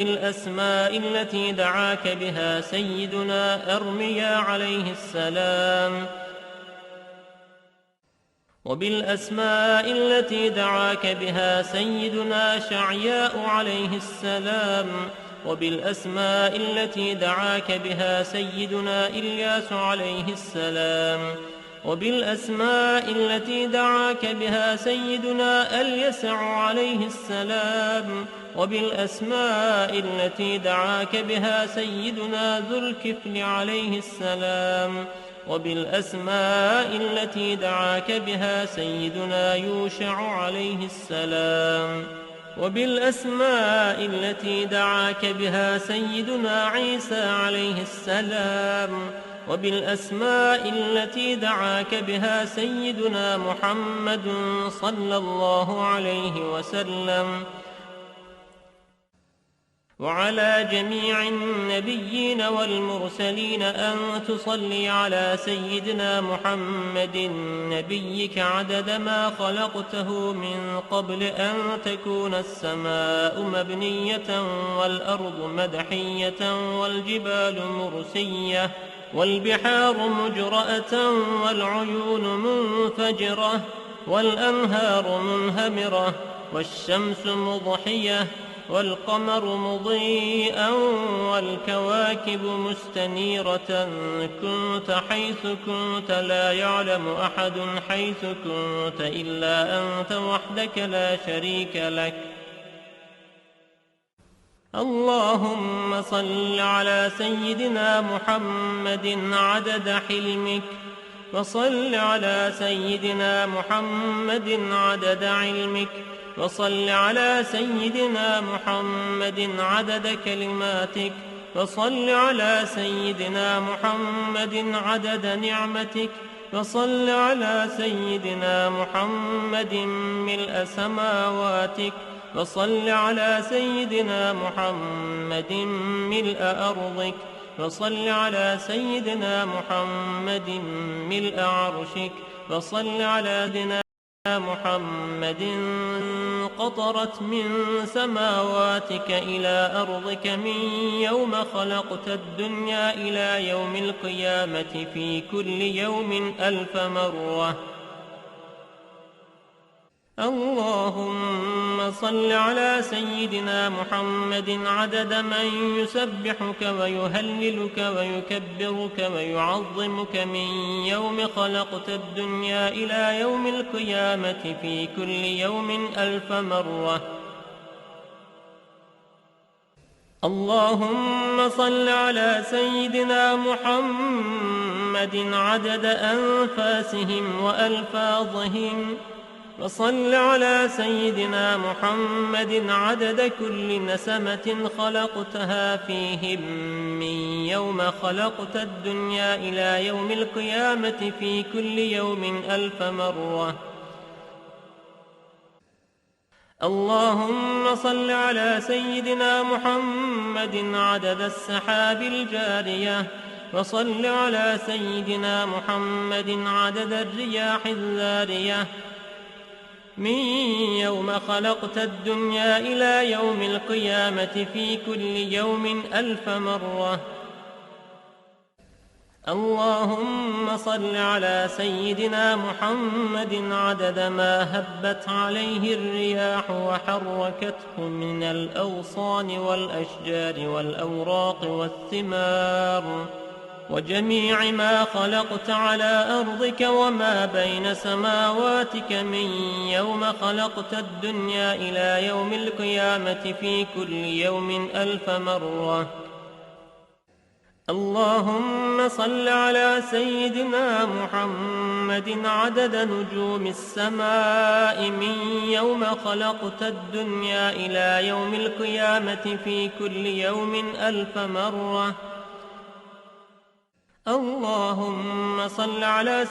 الأسماء التي دعاك بها سيدنا أرميا عليه السلام، وبالأسماء التي دعاك بها سيدنا شعياء عليه السلام، وبالأسماء التي دعاك بها سيدنا إلياس عليه السلام، وبالأسماء التي دعاك بها سيدنا اليسع عليه السلام، وبالأسماء التي دعاك بها سيدنا ذو الكفل عليه السلام، وبالأسماء التي دعاك بها سيدنا يوشع عليه السلام، وبالأسماء التي دعاك بها سيدنا عيسى عليه السلام، وبالأسماء التي دعاك بها سيدنا محمد صلى الله عليه وسلم، وعلى جميع النبيين والمرسلين أن تصلي على سيدنا محمد نبيك عدد ما خلقته من قبل أن تكون السماء مبنية والأرض مدحية والجبال مرسية والبحار مجرأة والعيون منفجرة والأنهار منهمرة والشمس مضحية والقمر مضيئا والكواكب مستنيرة، كنت حيث كنت لا يعلم أحد حيث كنت إلا أنت وحدك لا شريك لك. اللهم صل على سيدنا محمد عدد حلمك، وصل على سيدنا محمد عدد علمك، وصل على سيدنا محمد عدد كلماتك، وصل على سيدنا محمد عدد نعمتك، وصل على سيدنا محمد ملء سماواتك، وصل على سيدنا محمد ملء أرضك، وصل على سيدنا محمد ملء عرشك، وصل على سيدنا محمد قطرت من سماواتك إلى أرضك من يوم خلقت الدنيا إلى يوم القيامة في كل يوم 1000 مرة. اللهم صل على سيدنا محمد عدد من يسبحك ويهللك ويكبرك ويعظمك من يوم خلقت الدنيا إلى يوم القيامة في كل يوم 1000 مرة. اللهم صل على سيدنا محمد عدد أنفاسهم وألفاظهم، وصل على سيدنا محمد عدد كل نسمة خلقتها فيهم من يوم خلقت الدنيا إلى يوم القيامة في كل يوم 1000 مرة. اللهم صل على سيدنا محمد عدد السحاب الجارية، وصل على سيدنا محمد عدد الرياح الذارية من يوم خلقت الدنيا إلى يوم القيامة في كل يوم 1000 مرة. اللهم صل على سيدنا محمد عدد ما هبت عليه الرياح وحركته من الأغصان والأشجار والأوراق والثمار وجميع ما خلقت على أرضك وما بين سماواتك من يوم خلقت الدنيا إلى يوم القيامة في كل يوم 1000 مرة. اللهم صل على سيدنا محمد عدد نجوم السماء من يوم خلقت الدنيا إلى يوم القيامة في كل يوم 1000 مرة. اللهم صل على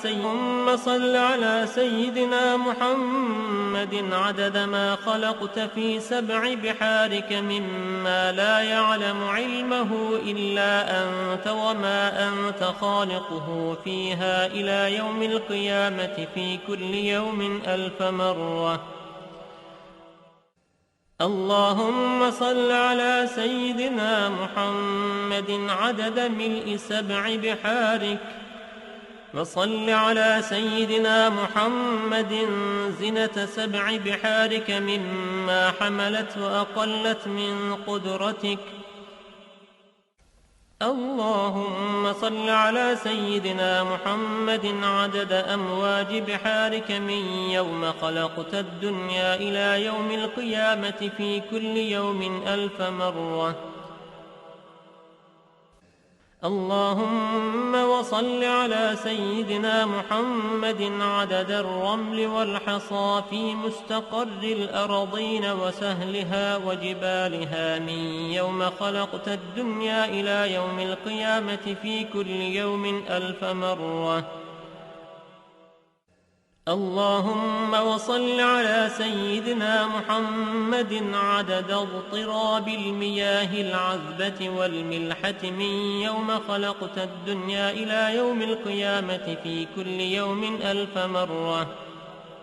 سيدنا محمد عدد ما خلقت في 7 بحارك مما لا يعلم علمه إلا أنت وما أنت خالقه فيها إلى يوم القيامة في كل يوم 1000 مرة. اللهم صل على سيدنا محمد عدد ملء 7 بحارك، وصل على سيدنا محمد زنة 7 بحارك مما حملت وأقلت من قدرتك. اللهم صل على سيدنا محمد عدد أمواج بحارك من يوم خلقت الدنيا إلى يوم القيامة في كل يوم 1000 مرة. اللهم وصل على سيدنا محمد عدد الرمل والحصى في مستقر الأرضين وسهلها وجبالها من يوم خلقت الدنيا إلى يوم القيامة في كل يوم 1000 مرة. اللهم وصل على سيدنا محمد عدد اضطراب المياه العذبة والملحة من يوم خلقت الدنيا إلى يوم القيامة في كل يوم 1000 مرة.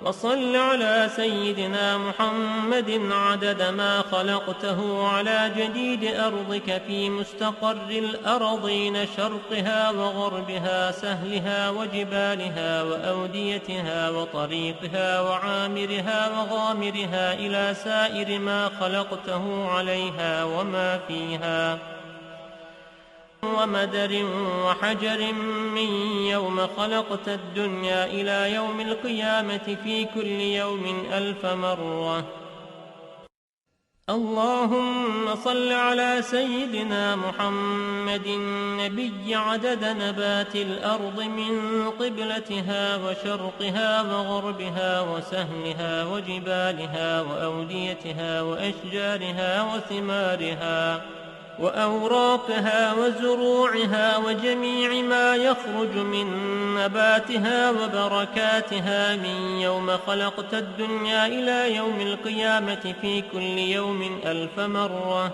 وصل على سيدنا محمد عدد ما خلقته على جديد أرضك في مستقر الأرضين شرقها وغربها سهلها وجبالها وأوديتها وطريقها وعامرها وغامرها إلى سائر ما خلقته عليها وما فيها، ومدر وحجر من يوم خلقت الدنيا إلى يوم القيامة في كل يوم 1000 مرة. اللهم صل على سيدنا محمد النبي عدد نبات الأرض من قبلتها وشرقها وغربها وسهلها وجبالها وأوديتها وأشجارها وثمارها وأوراقها وزروعها وجميع ما يخرج من نباتها وبركاتها من يوم خلقت الدنيا إلى يوم القيامة في كل يوم 1000 مرة.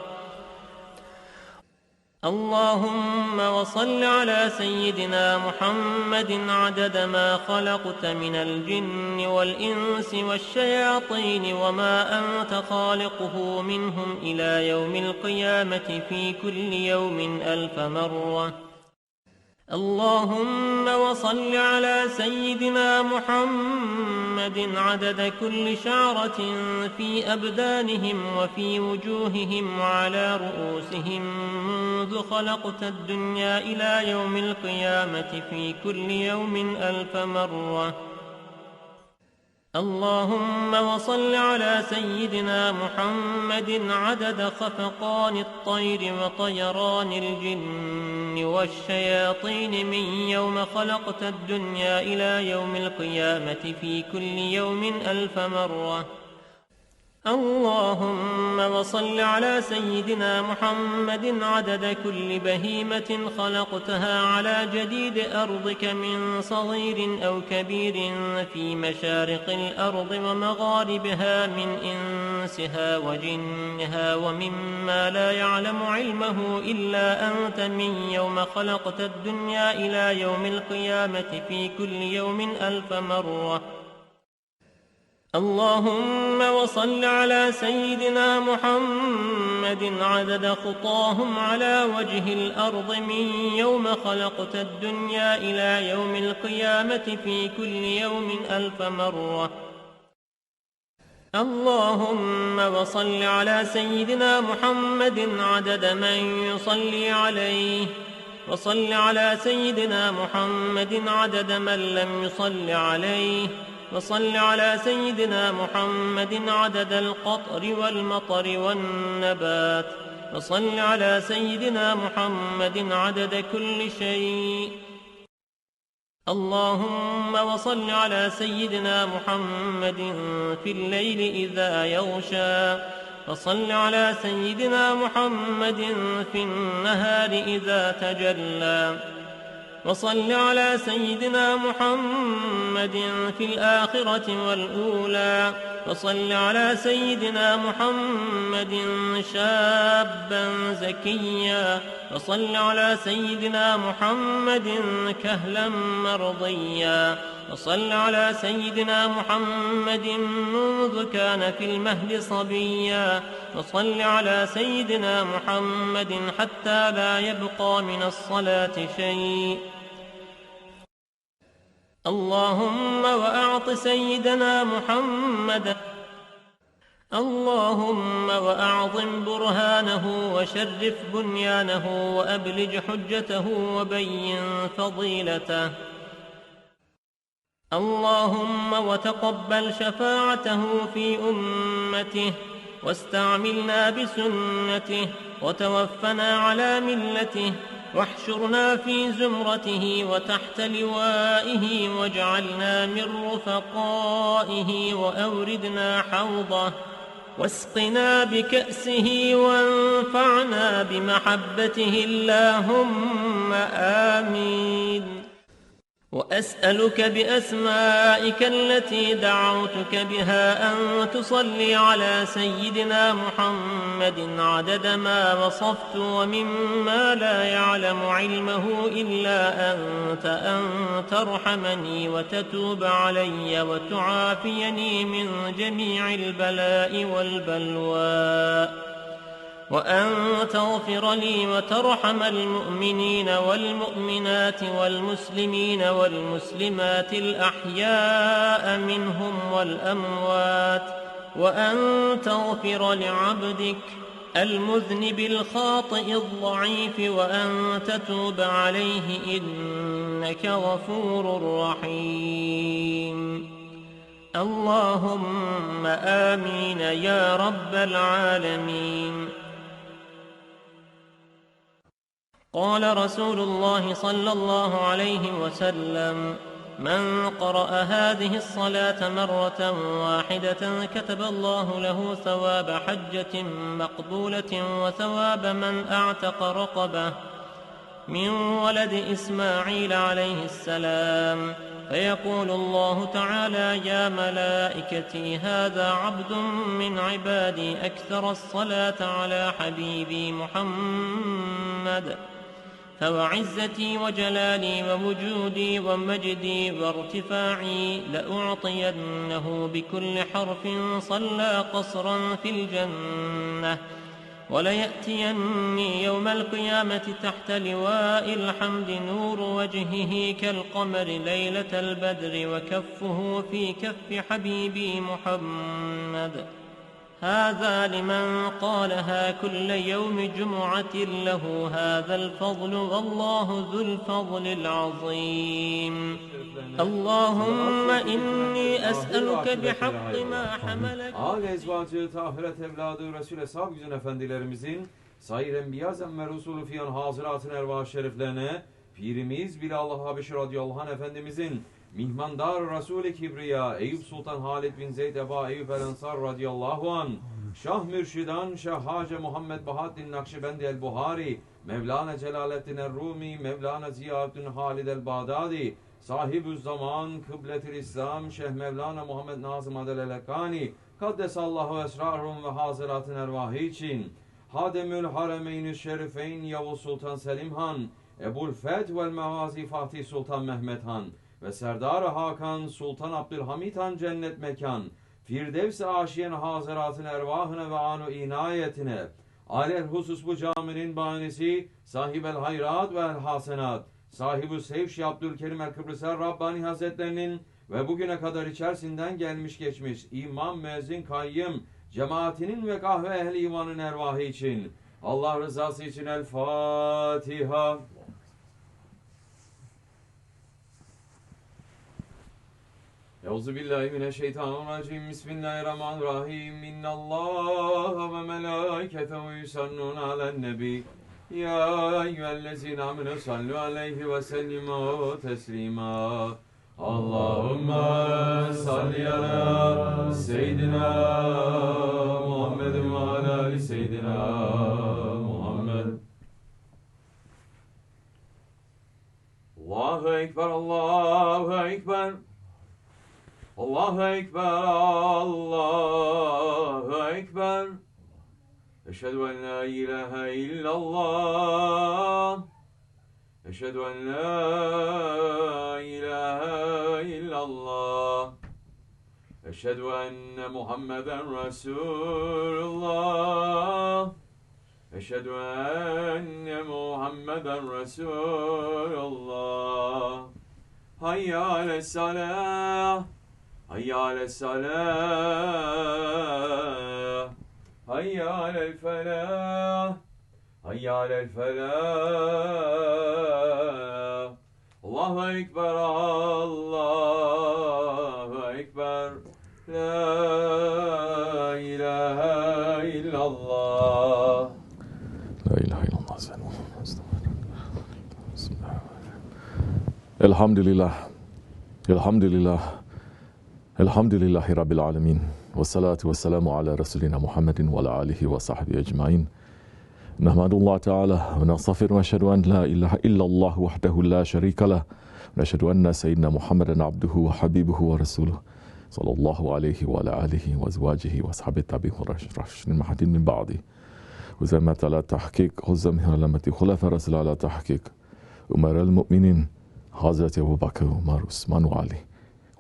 اللهم وصل على سيدنا محمد عدد ما خلقت من الجن والإنس والشياطين وما أنت خالقه منهم إلى يوم القيامة في كل يوم 1000 مرة. اللهم وصل على سيدنا محمد عدد كل شعرة في أبدانهم وفي وجوههم وعلى رؤوسهم منذ خلقت الدنيا إلى يوم القيامة في كل يوم 1000 مرة. اللهم وصل على سيدنا محمد عدد خفقان الطير وطيران الجن والشياطين من يوم خلقت الدنيا إلى يوم القيامة في كل يوم 1000 مرة. اللهم وصل على سيدنا محمد عدد كل بهيمة خلقتها على جديد أرضك من صغير أو كبير في مشارق الأرض ومغاربها من إنسها وجنها ومما لا يعلم علمه إلا أنت من يوم خلقت الدنيا إلى يوم القيامة في كل يوم 1000 مرة. اللهم وصل على سيدنا محمد عدد خطاهم على وجه الأرض من يوم خلقت الدنيا إلى يوم القيامة في كل يوم 1000 مرة. اللهم وصل على سيدنا محمد عدد من يصلي عليه، وصل على سيدنا محمد عدد من لم يصل عليه، وصل على سيدنا محمد عدد القطر والمطر والنبات، وصل على سيدنا محمد عدد كل شيء. اللهم وصل على سيدنا محمد في الليل إذا يغشى، وصل على سيدنا محمد في النهار إذا تجلى، وصل على سيدنا محمد في الآخرة والأولى، وصل على سيدنا محمد شابا زكيا، وصل على سيدنا محمد كهلا مرضيا، وصل على سيدنا محمد منذ كان في المهد صبيا، وصل على سيدنا محمد حتى لا يبقى من الصلاة شيء. اللهم وأعط سيدنا محمد، اللهم وأعظم برهانه وشرف بنيانه وأبلج حجته وبين فضيلته. اللهم وتقبل شفاعته في أمته، واستعملنا بسنته، وتوفنا على ملته، واحشرنا في زمرته وتحت لوائه، واجعلنا من رفقائه، وأوردنا حوضه، واسقنا بكأسه، وانفعنا بمحبته، اللهم آمين. وأسألك بأسمائك التي دعوتك بها أن تصلي على سيدنا محمد عدد ما وصفت ومما لا يعلم علمه إلا أنت، أن ترحمني وتتوب علي وتعافيني من جميع البلاء والبلوى، وأن تغفر لي وترحم المؤمنين والمؤمنات والمسلمين والمسلمات الأحياء منهم والأموات، وأن تغفر لعبدك المذنب الخاطئ الضعيف، وأن تتوب عليه إنك غفور رحيم. اللهم آمين يا رب العالمين. قال رسول الله صلى الله عليه وسلم: من قرأ هذه الصلاة مرة واحدة كتب الله له ثواب حجة مقبولة وثواب من أعتق رقبة من ولد إسماعيل عليه السلام. فيقول الله تعالى: يا ملائكتي هذا عبد من عبادي أكثر الصلاة على حبيبي محمد، فوعزتي وجلالي ووجودي ومجدي وارتفاعي لأعطينه بكل حرف صلى قصرا في الجنة، وليأتيني يوم القيامة تحت لواء الحمد نور وجهه كالقمر ليلة البدر، وكفه في كف حبيبي محمد. هذا لمن قالها كل يوم جمعة له هذا الفضل، والله ذو الفضل العظيم. اللهم إني أسألك بحق ما حملك. Âl ezvacı tahiret evladı Resul-i Eshab güzün efendilerimizin sayr enbiya zemme Resulü fiyan hazıratın ervah şeriflerine Pirimiz Bilal-ı Habeşi radıyallahu anh efendimizin mihmandar Resul-i Kibriya Eyüp Sultan Halid bin Zeyd Eba Eyüp el-Ensar radıyallahu anh, Şah Mürşidan Şah Hace Muhammed Bahaddin Nakşibendi el-Buhari, Mevlana Celaleddin el-Rumi, Mevlana Ziyaüddin Halid el-Bağdadi, Sahib-ü Zaman, Kıblet-i İslam, Şeyh Mevlana Muhammed Nazım Adel-Elekani, Kaddesallahu esrarhum ve hazıratın ervahı için, Hademül Haremeyn-i Şerifeyn Yavuz Sultan Selim Han, Ebul Feth vel Mevazi Fatih Sultan Mehmet Han ve Serdar-ı Hakan Sultan Abdülhamid Han cennet mekan, Firdevs-i Aşiyen hazıratın ervahına ve anu inayetine, alel husus bu caminin banisi, sahibel hayrat ve el hasenat, sahibi Sevş Abdülkerim el-Kıbrısel Rabbani Hazretlerinin ve bugüne kadar içerisinden gelmiş geçmiş imam, müezzin, kayyım, cemaatinin ve kahve ehli imanın ervahı için, Allah rızası için El Fatiha. Euzubillahimineşşeytanirracim. Bismillahirrahmanirrahim. İnnallâhe ve melâiketehu yusallûne alen nebi. Ya eyyühellezîne âmenû sallu aleyhi ve sellimû teslîmâ. Allahümme salli ala seyyidina Muhammedin ve ala ali seyyidina Muhammed. Allahu Ekber, Allahu Ekber. Allahu Ekber, Allahu Ekber. Eşhedü en la ilahe illallah. أشهد أن لا إله إلا الله أشهد أن محمدا رسول الله أشهد أن محمدا رسول الله حي على الصلاة حي على الصلاة حي على الفلاح حي على الفلاح الله أكبر الله أكبر لا إله إلا الله لا إله إلا الله الحمد لله الحمد لله الحمد لله رب العالمين والصلاة والسلام على رسولنا محمد وعلى آله وصحبه أجمعين نحمد الله تعالى ونستغفر ونشهد أن لا إله إلا الله وحده لا شريك له ونشهد أن سيدنا محمدا عبده وحبيبه ورسوله صلى الله عليه وعلى آله وأزواجه وأصحابه التابعين والراشدين المهديين من بعده وزمة على تحقيق وزمها لما خلفاء رسول على تحقيق أمراء المؤمنين حضرة أبو بكر وعمر وعثمان وعلي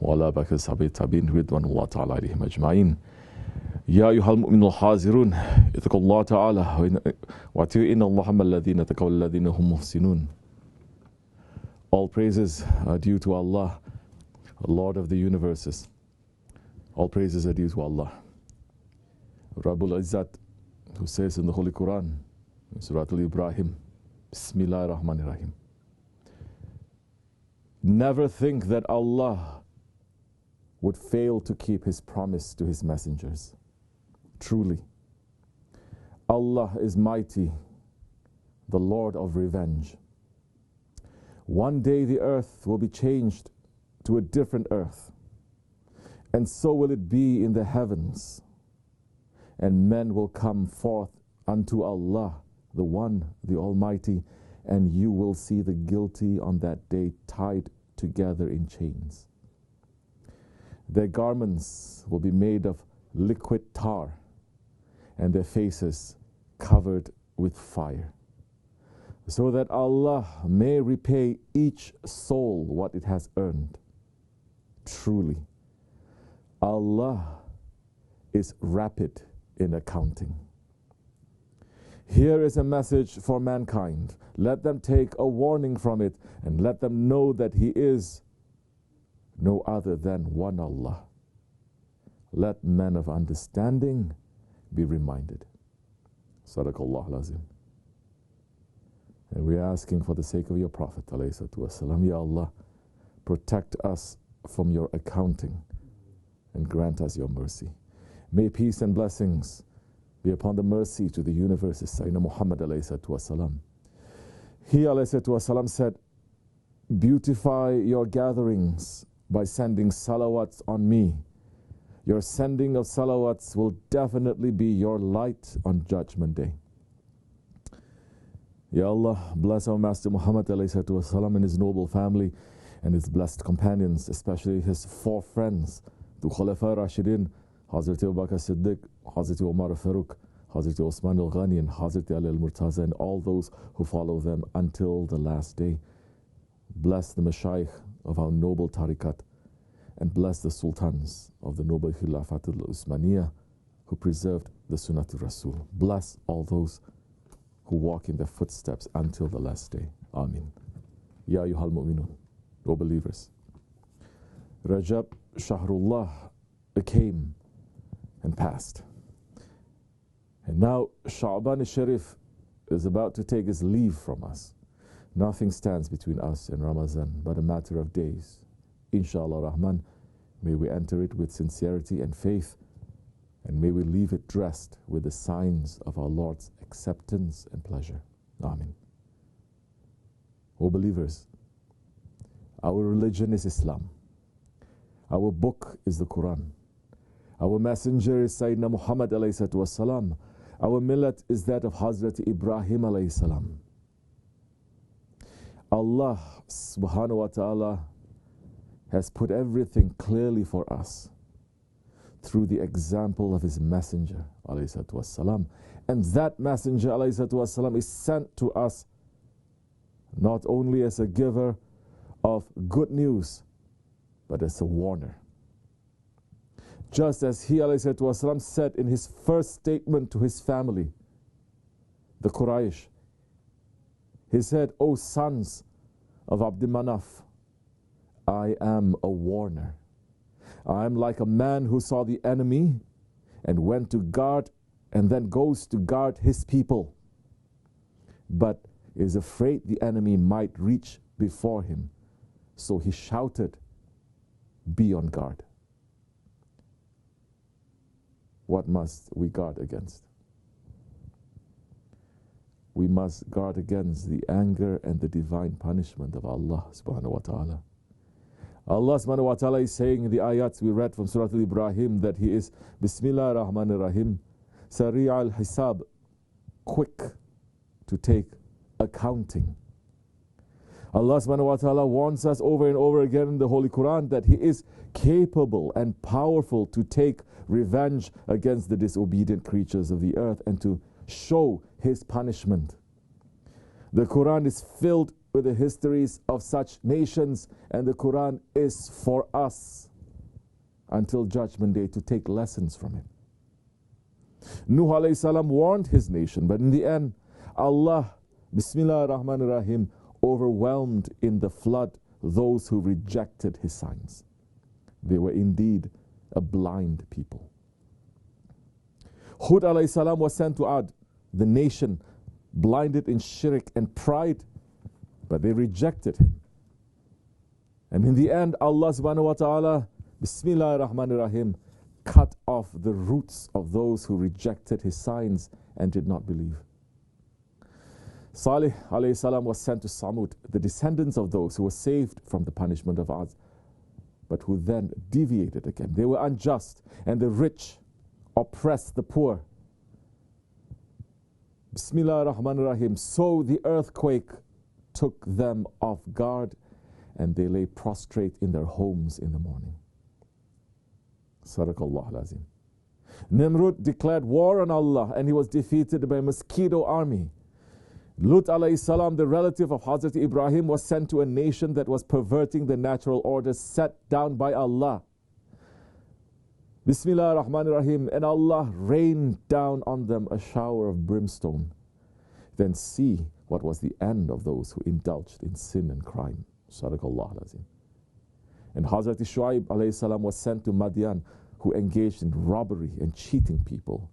وعلى بكر الصحابة التابعين رضوان الله تعالى عليهم أجمعين يا أيها المؤمنون الحاذرون اتقوا الله تعالى وأطيعوا إن الله مع الذين اتقوا والذين هم محسنون. All praises are due to Allah, Lord of the universes. All praises are due to Allah. Rabbul Izzat, who says in the Holy Quran, Surah Al-Ibrahim, Bismillah ar-Rahman ar-Rahim. Never think that Allah would fail to keep His promise to His messengers. Truly, Allah is mighty, the Lord of revenge. One day the earth will be changed to a different earth, and so will it be in the heavens. And men will come forth unto Allah, the One, the Almighty, and you will see the guilty on that day tied together in chains. Their garments will be made of liquid tar, and their faces covered with fire, so that Allah may repay each soul what it has earned. Truly, Allah is rapid in accounting. Here is a message for mankind. Let them take a warning from it, and let them know that He is no other than one Allah. Let men of understanding be reminded. Sadaqallah al-Azim. And we are asking for the sake of your Prophet, ﷺ, Ya Allah, protect us from your accounting and grant us your mercy. May peace and blessings be upon the mercy to the universe, Sayyidina Muhammad ﷺ. He ﷺ said, beautify your gatherings by sending salawats on me. Your sending of salawats will definitely be your light on Judgment Day. Ya Allah, bless our Master Muhammad ﷺ and his noble family and his blessed companions, especially his four friends, the Khulafa Rashidin, Hazrat Abu Bakr Siddiq, Hazrat Umar Farooq, Hazrat Osman al-Ghani, and Hazrat Ali al-Murtaza, and all those who follow them until the last day. Bless the Mashayikh of our noble tariqat, and bless the sultans of the noble Khilafat al-Usmaniyah who preserved the Sunnatul Rasul. Bless all those who walk in their footsteps until the last day. Ameen. Ya ayyuhal mu'minun, O believers. Rajab Shahrullah came and passed. And now Sha'ban al-Sharif is about to take his leave from us. Nothing stands between us and Ramadan but a matter of days. Inshallah Rahman, may we enter it with sincerity and faith, and may we leave it dressed with the signs of our Lord's acceptance and pleasure. Amen. O believers, our religion is Islam. Our book is the Quran. Our messenger is Sayyidina Muhammad alayhi wasalam. Our millet is that of Hazrat Ibrahim alayhi salam. Allah subhanahu wa ta'ala has put everything clearly for us through the example of his messenger alayhi wasalam. And that messenger alayhi wasalam is sent to us not only as a giver of good news, but as a warner. Just as he ﷺ said in his first statement to his family, the Quraysh, he said, "O sons of Abd Manaf, I am a warner. I am like a man who saw the enemy and went to guard and then goes to guard his people, but is afraid the enemy might reach before him. So he shouted, 'Be on guard.'" What must we guard against? We must guard against the anger and the divine punishment of Allah subhanahu wa ta'ala. Allah subhanahu wa ta'ala is saying in the ayats we read from Surah Al-Ibrahim that He is Bismillah ar-Rahman ar-Rahim, Sari' al-Hisab, quick to take accounting. Allah subhanahu wa ta'ala warns us over and over again in the Holy Quran that He is capable and powerful to take revenge against the disobedient creatures of the earth and to show His punishment. The Quran is filled with the histories of such nations, and the Quran is for us until Judgment Day to take lessons from it. Nuh alayhi salam warned his nation, but in the end, Allah, Bismillah ar-Rahman ar-Rahim, overwhelmed in the flood those who rejected His signs. They were indeed a blind people. Hud alayhi salam was sent to Ad, the nation blinded in shirk and pride, but they rejected him. And in the end, Allah subhanahu wa ta'ala, Bismillah ar-Rahman ar-Rahim, cut off the roots of those who rejected His signs and did not believe. Salih alayhi salam was sent to Samud, the descendants of those who were saved from the punishment of Ad, but who then deviated again. They were unjust, and the rich oppressed the poor. Bismillah ar-Rahman ar-Rahim. So the earthquake took them off guard, and they lay prostrate in their homes in the morning. Sadaqallah al-Azim. Nimrud declared war on Allah, and he was defeated by a mosquito army. Lut alayhi salam, the relative of Hazrat Ibrahim, was sent to a nation that was perverting the natural order set down by Allah. Bismillah ar-Rahman ar-Rahim. And Allah rained down on them a shower of brimstone. Then see what was the end of those who indulged in sin and crime. Sadaqallah al-Azim. And Hazrat Shuaib alayhi salam was sent to Madian, who engaged in robbery and cheating people.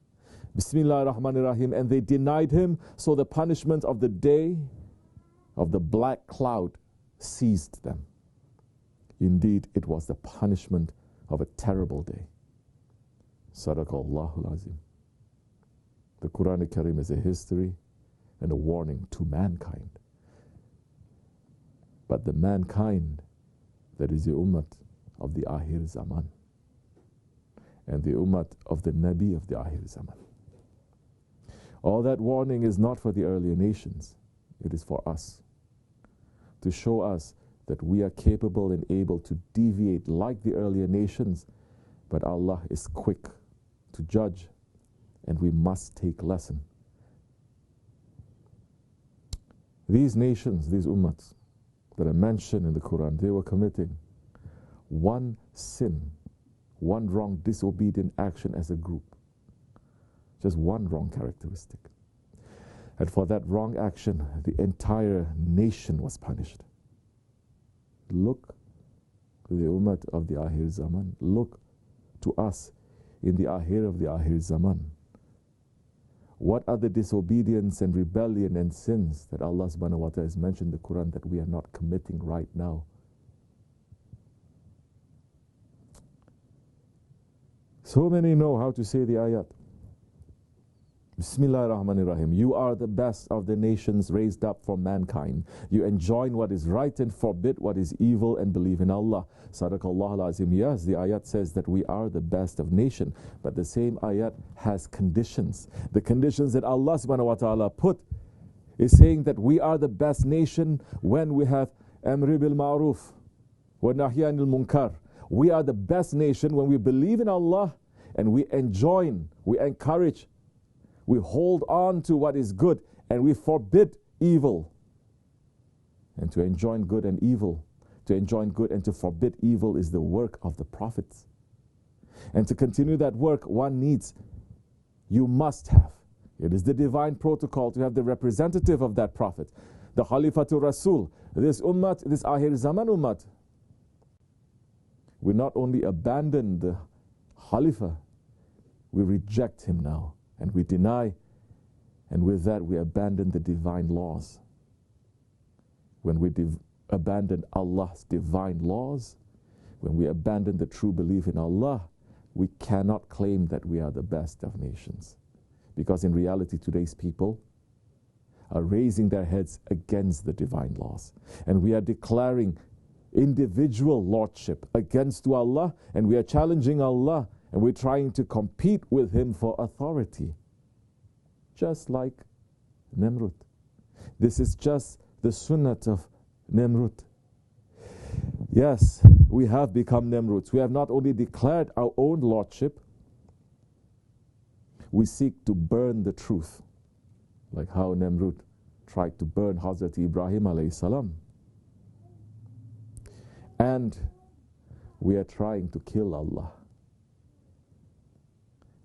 Bismillah ar-Rahman ar-Rahim. And they denied him, so the punishment of the day of the black cloud seized them. Indeed, it was the punishment of a terrible day. Sadaqallahu al-Azim. The Quran al-Karim is a history and a warning to mankind. But the mankind that is the ummah of the Akhir Zaman and the ummah of the Nabi of the Akhir Zaman. All that warning is not for the earlier nations. It is for us, to show us that we are capable and able to deviate like the earlier nations, but Allah is quick to judge, and we must take lesson. These nations, these ummahs that are mentioned in the Quran, they were committing one sin, one wrong, disobedient action as a group. Just one wrong characteristic. And for that wrong action, the entire nation was punished. Look to the ummah of the Akhir Zaman. Look to us in the Akhir of the Akhir Zaman. What are the disobedience and rebellion and sins that Allah subhanahu wa ta'ala has mentioned in the Quran that we are not committing right now? So many know how to say the ayat. Bismillah ar-Rahman ar-Rahim. You are the best of the nations raised up for mankind. You enjoin what is right and forbid what is evil and believe in Allah. Sadaqallah al-Azim. Yes, the ayat says that we are the best of nation, but the same ayat has conditions. The conditions that Allah subhanahu wa ta'ala put is saying that we are the best nation when we have amri bil ma'ruf wa nahy anil munkar. We are the best nation when we believe in Allah and we enjoin, we encourage, we hold on to what is good and we forbid evil. And to enjoin good and evil, to enjoin good and to forbid evil is the work of the prophets. And to continue that work, one needs, you must have. It is the divine protocol to have the representative of that prophet, the Khalifatul Rasul, this ummat, this Akhir Zaman ummat. We not only abandon the Khalifa, we reject him now, and we deny, and with that we abandon the divine laws. When we abandon Allah's divine laws, when we abandon the true belief in Allah, we cannot claim that we are the best of nations. Because in reality, today's people are raising their heads against the divine laws. And we are declaring individual lordship against Allah, and we are challenging Allah, and we're trying to compete with him for authority. Just like Nimrud. This is just the sunnat of Nimrud. Yes, we have become Nimruds. We have not only declared our own lordship, we seek to burn the truth, like how Nimrud tried to burn Hazrat Ibrahim alayhi salam. And we are trying to kill Allah.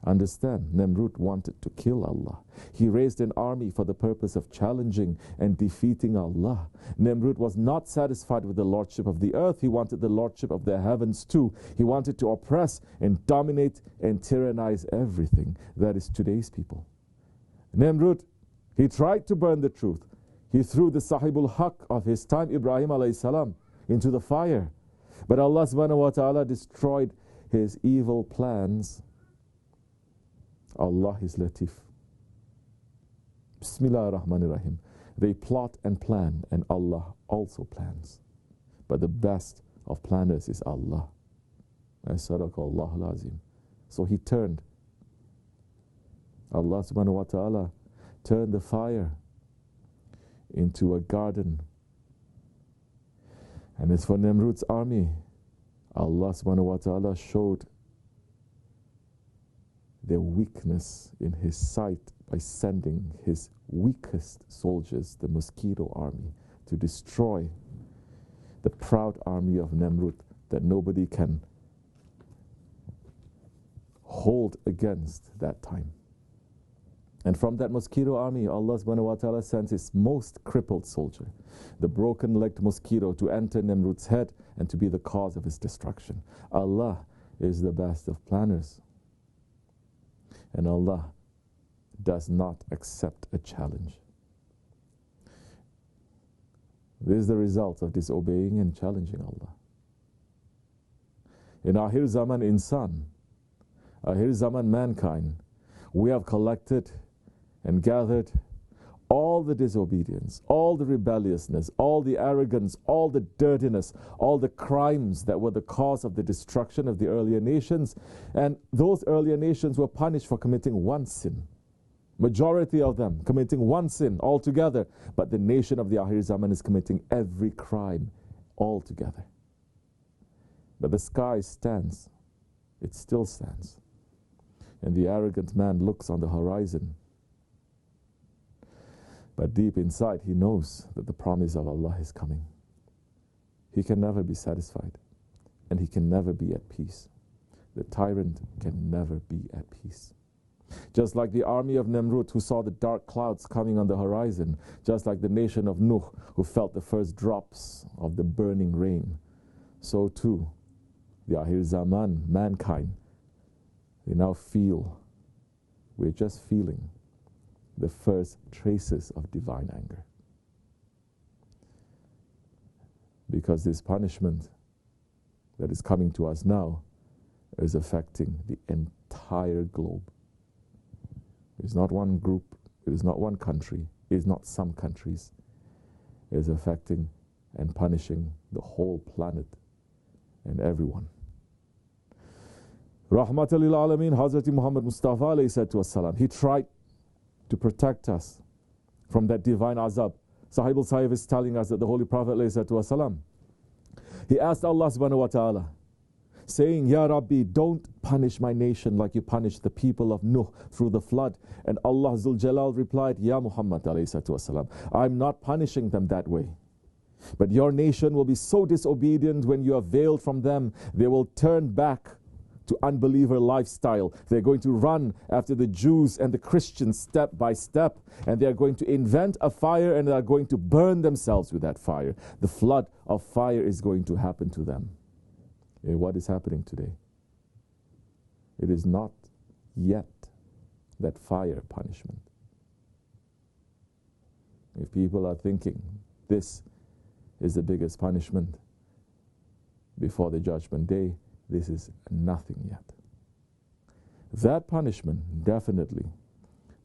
Understand, Nimrud wanted to kill Allah. He raised an army for the purpose of challenging and defeating Allah. Nimrud was not satisfied with the lordship of the earth. He wanted the lordship of the heavens too. He wanted to oppress and dominate and tyrannize everything. That is today's people. Nimrud, he tried to burn the truth. He threw the Sahibul Haq of his time, Ibrahim alayhi salam, into the fire. But Allah subhanahu wa ta'ala destroyed his evil plans. Allah is Latif. Bismillah ar-Rahman ar-Rahim. They plot and plan, and Allah also plans. But the best of planners is Allah. Sadaqallahu al-Azim. So he turned. Allah subhanahu wa ta'ala turned the fire into a garden. And as for Nimrud's army, Allah subhanahu wa ta'ala showed their weakness in his sight by sending his weakest soldiers, the mosquito army, to destroy the proud army of Nimrud that nobody can hold against that time. And from that mosquito army, Allah subhanahu wa ta'ala sends his most crippled soldier, the broken-legged mosquito, to enter Nimrud's head and to be the cause of his destruction. Allah is the best of planners. And Allah does not accept a challenge. This is the result of disobeying and challenging Allah. In Akhir Zaman Insan, Akhir Zaman mankind, we have collected and gathered all the disobedience, all the rebelliousness, all the arrogance, all the dirtiness, all the crimes that were the cause of the destruction of the earlier nations. And those earlier nations were punished for committing one sin. Majority of them committing one sin altogether. But the nation of the Akhir Zaman is committing every crime altogether. But the sky stands. It still stands. And the arrogant man looks on the horizon. But deep inside, he knows that the promise of Allah is coming. He can never be satisfied, and he can never be at peace. The tyrant can never be at peace. Just like the army of Nimrud, who saw the dark clouds coming on the horizon, just like the nation of Nuh, who felt the first drops of the burning rain, so too the Akhir Zaman, mankind, they now feel, we're just feeling the first traces of divine anger. Because this punishment that is coming to us now is affecting the entire globe. It is not one group, it is not one country, it is not some countries. It is affecting and punishing the whole planet and everyone. Rahmatan lil Alameen, Hazrat Muhammad Mustafa alayhi salatu wassalam, he tried to protect us from that divine azab. Sahib al-Sahib is telling us that the Holy Prophet ﷺ, he asked Allah subhanahu wa ta'ala, saying, Ya Rabbi, don't punish my nation like you punished the people of Nuh through the flood. And Allah Zul Jalal replied, Ya Muhammad ﷺ, I'm not punishing them that way. But your nation will be so disobedient when you are veiled from them. They will turn back to unbeliever lifestyle. They're going to run after the Jews and the Christians step by step, and they are going to invent a fire and they are going to burn themselves with that fire. The flood of fire is going to happen to them. And what is happening today? It is not yet that fire punishment. If people are thinking this is the biggest punishment before the judgment day, this is nothing yet. That punishment, definitely,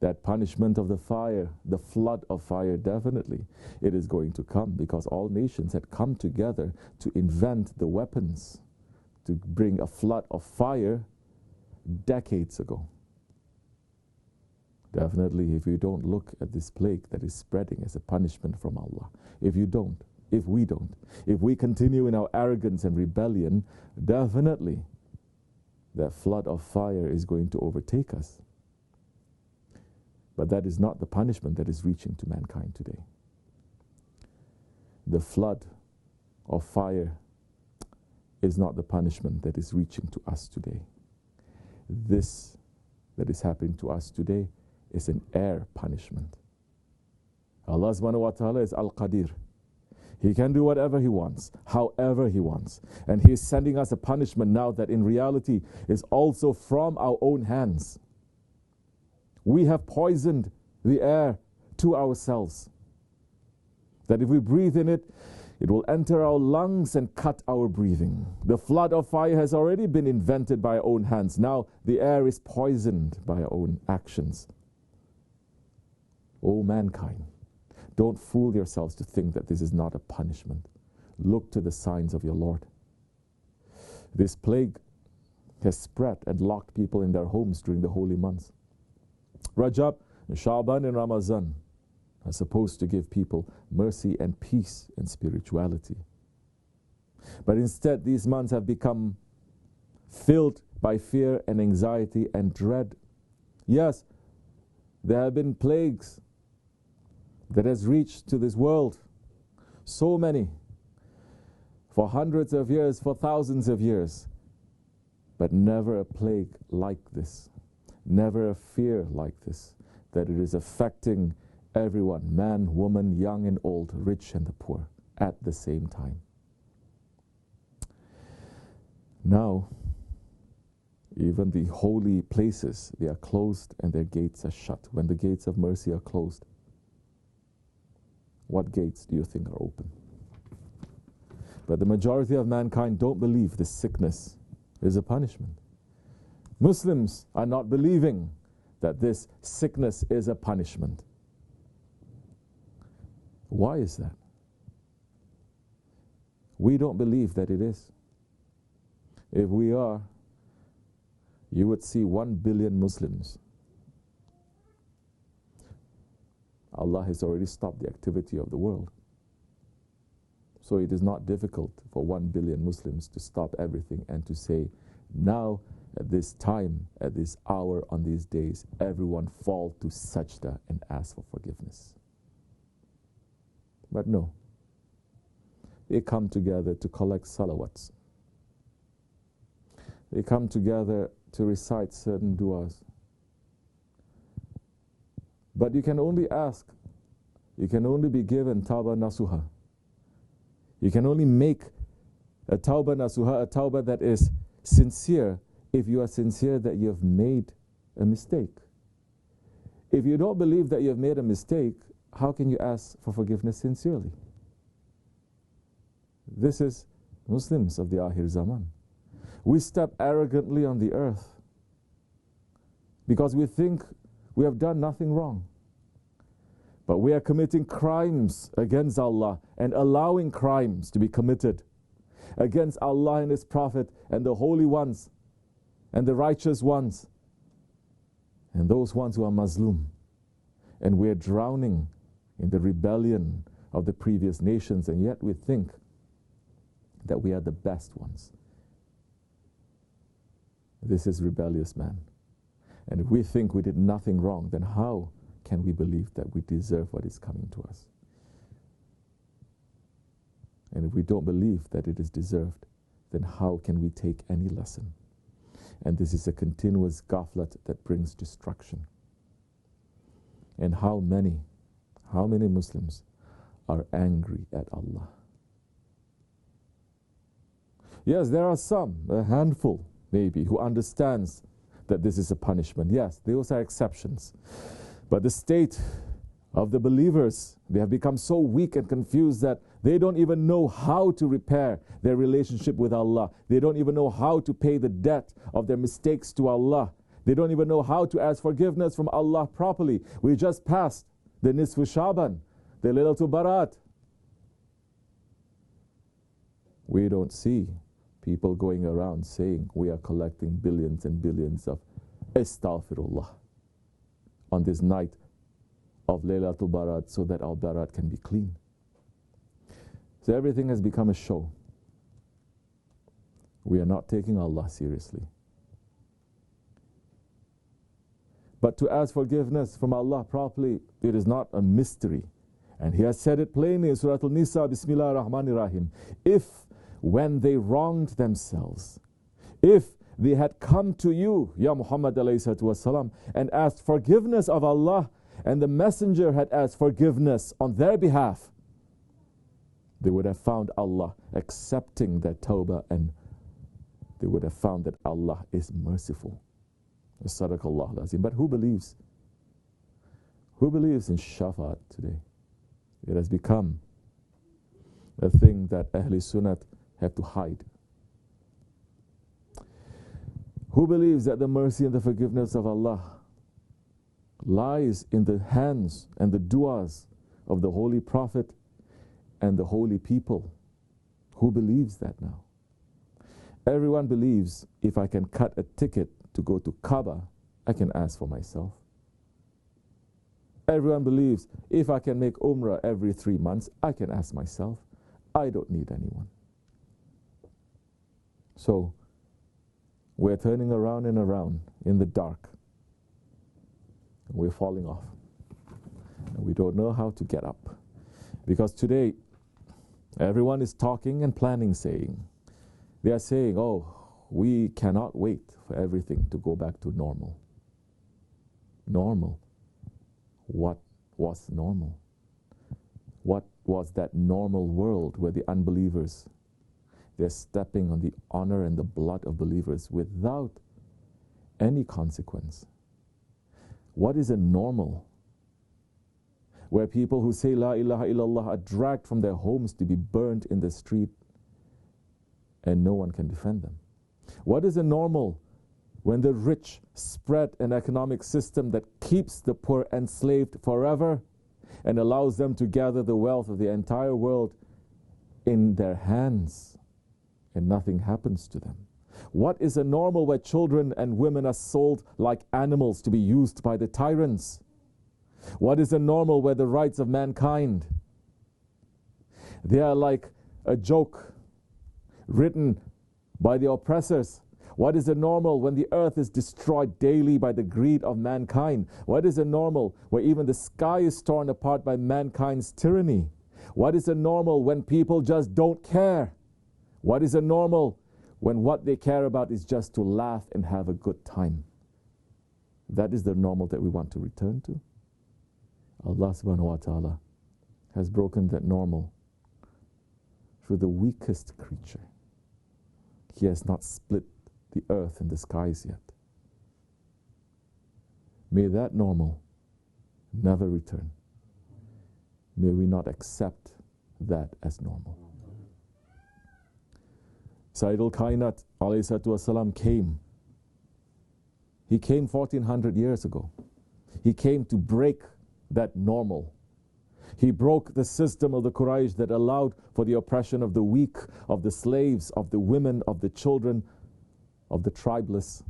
that punishment of the fire, the flood of fire, definitely, it is going to come, because all nations had come together to invent the weapons to bring a flood of fire decades ago. Definitely, if you don't look at this plague that is spreading as a punishment from Allah, if we continue in our arrogance and rebellion, definitely that flood of fire is going to overtake us. But that is not the punishment that is reaching to mankind today. The flood of fire is not the punishment that is reaching to us today. This that is happening to us today is an air punishment. Allah subhanahu wa ta'ala is Al-Qadir. He can do whatever He wants, however He wants. And He is sending us a punishment now that in reality is also from our own hands. We have poisoned the air to ourselves. That if we breathe in it, it will enter our lungs and cut our breathing. The flood of fire has already been invented by our own hands. Now the air is poisoned by our own actions. O mankind, don't fool yourselves to think that this is not a punishment. Look to the signs of your Lord. This plague has spread and locked people in their homes during the holy months. Rajab, Shaban and Ramazan are supposed to give people mercy and peace and spirituality. But instead, these months have become filled by fear and anxiety and dread. Yes, there have been plagues that has reached to this world, so many, for hundreds of years, for thousands of years, but never a plague like this, never a fear like this, that it is affecting everyone, man, woman, young and old, rich and the poor, at the same time. Now, even the holy places, they are closed and their gates are shut. When the gates of mercy are closed, what gates do you think are open? But the majority of mankind don't believe this sickness is a punishment. Muslims are not believing that this sickness is a punishment. Why is that? We don't believe that it is. If we are, you would see 1 billion Muslims. Allah has already stopped the activity of the world. So it is not difficult for 1 billion Muslims to stop everything and to say, now, at this time, at this hour, on these days, everyone fall to sajda and ask for forgiveness. But no. They come together to collect salawats. They come together to recite certain du'as. But you can only ask, you can only be given tawbah nasuha. You can only make a tawbah nasuha, a tawbah that is sincere, if you are sincere that you have made a mistake. If you don't believe that you have made a mistake, how can you ask for forgiveness sincerely? This is Muslims of the Akhir Zaman. We step arrogantly on the earth because we think we have done nothing wrong. But we are committing crimes against Allah and allowing crimes to be committed against Allah and His Prophet and the holy ones and the righteous ones and those ones who are Muslim. And we are drowning in the rebellion of the previous nations, and yet we think that we are the best ones. This is rebellious man. And if we think we did nothing wrong, then how can we believe that we deserve what is coming to us? And if we don't believe that it is deserved, then how can we take any lesson? And this is a continuous ghaflat that brings destruction. And how many Muslims are angry at Allah? Yes, there are some, a handful maybe, who understands that this is a punishment. Yes, those are exceptions. But the state of the believers, they have become so weak and confused that they don't even know how to repair their relationship with Allah. They don't even know how to pay the debt of their mistakes to Allah. They don't even know how to ask forgiveness from Allah properly. We just passed the Nisfu Shaban, the Laylatul Barat. We don't see people going around saying we are collecting billions and billions of Astaghfirullah on this night of Laylatul Barat so that our Barat can be clean. So everything has become a show. We are not taking Allah seriously. But to ask forgiveness from Allah properly, it is not a mystery. And He has said it plainly in Surah Al-Nisa, Bismillah ar-Rahman ar-Rahim. If when they wronged themselves, if they had come to you, Ya Muhammad ﷺ, and asked forgiveness of Allah, and the Messenger had asked forgiveness on their behalf, they would have found Allah accepting their tawbah, and they would have found that Allah is merciful. Sadaqallah al-Azim. But who believes? Who believes in Shafa'at today? It has become a thing that Ahl Sunnat have to hide. Who believes that the mercy and the forgiveness of Allah lies in the hands and the du'as of the Holy Prophet and the holy people? Who believes that now? Everyone believes if I can cut a ticket to go to Kaaba, I can ask for myself. Everyone believes if I can make Umrah every 3 months, I can ask myself. I don't need anyone. So, we're turning around and around in the dark. We're falling off. And we don't know how to get up. Because today, everyone is talking and planning, saying, they are saying, oh, we cannot wait for everything to go back to normal. Normal. What was normal? What was that normal world where the unbelievers, they're stepping on the honor and the blood of believers without any consequence? What is a normal? Where people who say La ilaha illallah are dragged from their homes to be burnt in the street and no one can defend them. What is a normal when the rich spread an economic system that keeps the poor enslaved forever and allows them to gather the wealth of the entire world in their hands and nothing happens to them? What is a normal where children and women are sold like animals to be used by the tyrants? What is a normal where the rights of mankind, they are like a joke written by the oppressors? What is a normal when the earth is destroyed daily by the greed of mankind? What is a normal where even the sky is torn apart by mankind's tyranny? What is a normal when people just don't care? What is a normal when what they care about is just to laugh and have a good time? That is the normal that we want to return to. Allah subhanahu wa ta'ala has broken that normal through the weakest creature. He has not split the earth and the skies yet. May that normal never return. May we not accept that as normal. Sayyid al-Kainat alayhi salatu wasalam came. He came 1400 years ago. He came to break that normal. He broke the system of the Quraysh that allowed for the oppression of the weak, of the slaves, of the women, of the children, of the tribeless.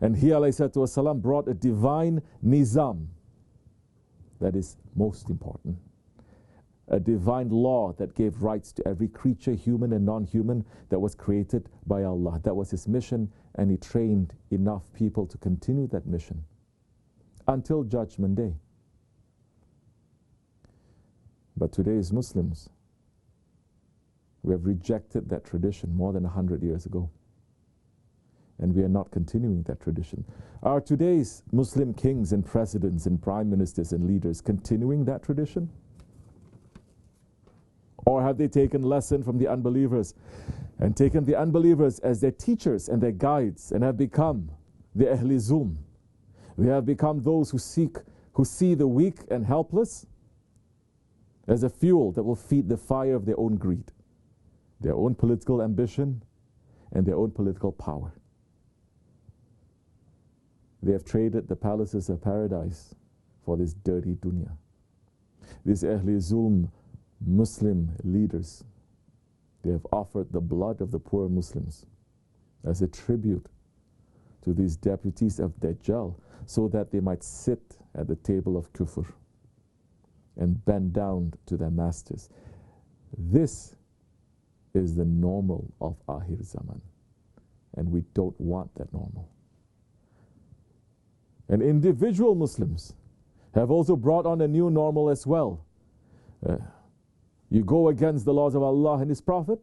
And he ﷺ brought a divine nizam that is most important. A divine law that gave rights to every creature, human and non-human, that was created by Allah. That was his mission, and he trained enough people to continue that mission until Judgment Day. But today's Muslims, We have rejected that tradition more than 100 years ago. And we are not continuing that tradition. Are today's Muslim kings and presidents and prime ministers and leaders continuing that tradition? Or have they taken lesson from the unbelievers and taken the unbelievers as their teachers and their guides and have become the Ahli Zulm? They have become those who see the weak and helpless as a fuel that will feed the fire of their own greed, their own political ambition, and their own political power. They have traded the palaces of paradise for this dirty dunya. These Ahli Zulm Muslim leaders, they have offered the blood of the poor Muslims as a tribute to these deputies of Dajjal so that they might sit at the table of kufr and bend down to their masters. This is the normal of Akhir Zaman, and we don't want that normal. And individual Muslims have also brought on a new normal as well. You go against the laws of Allah and His Prophet,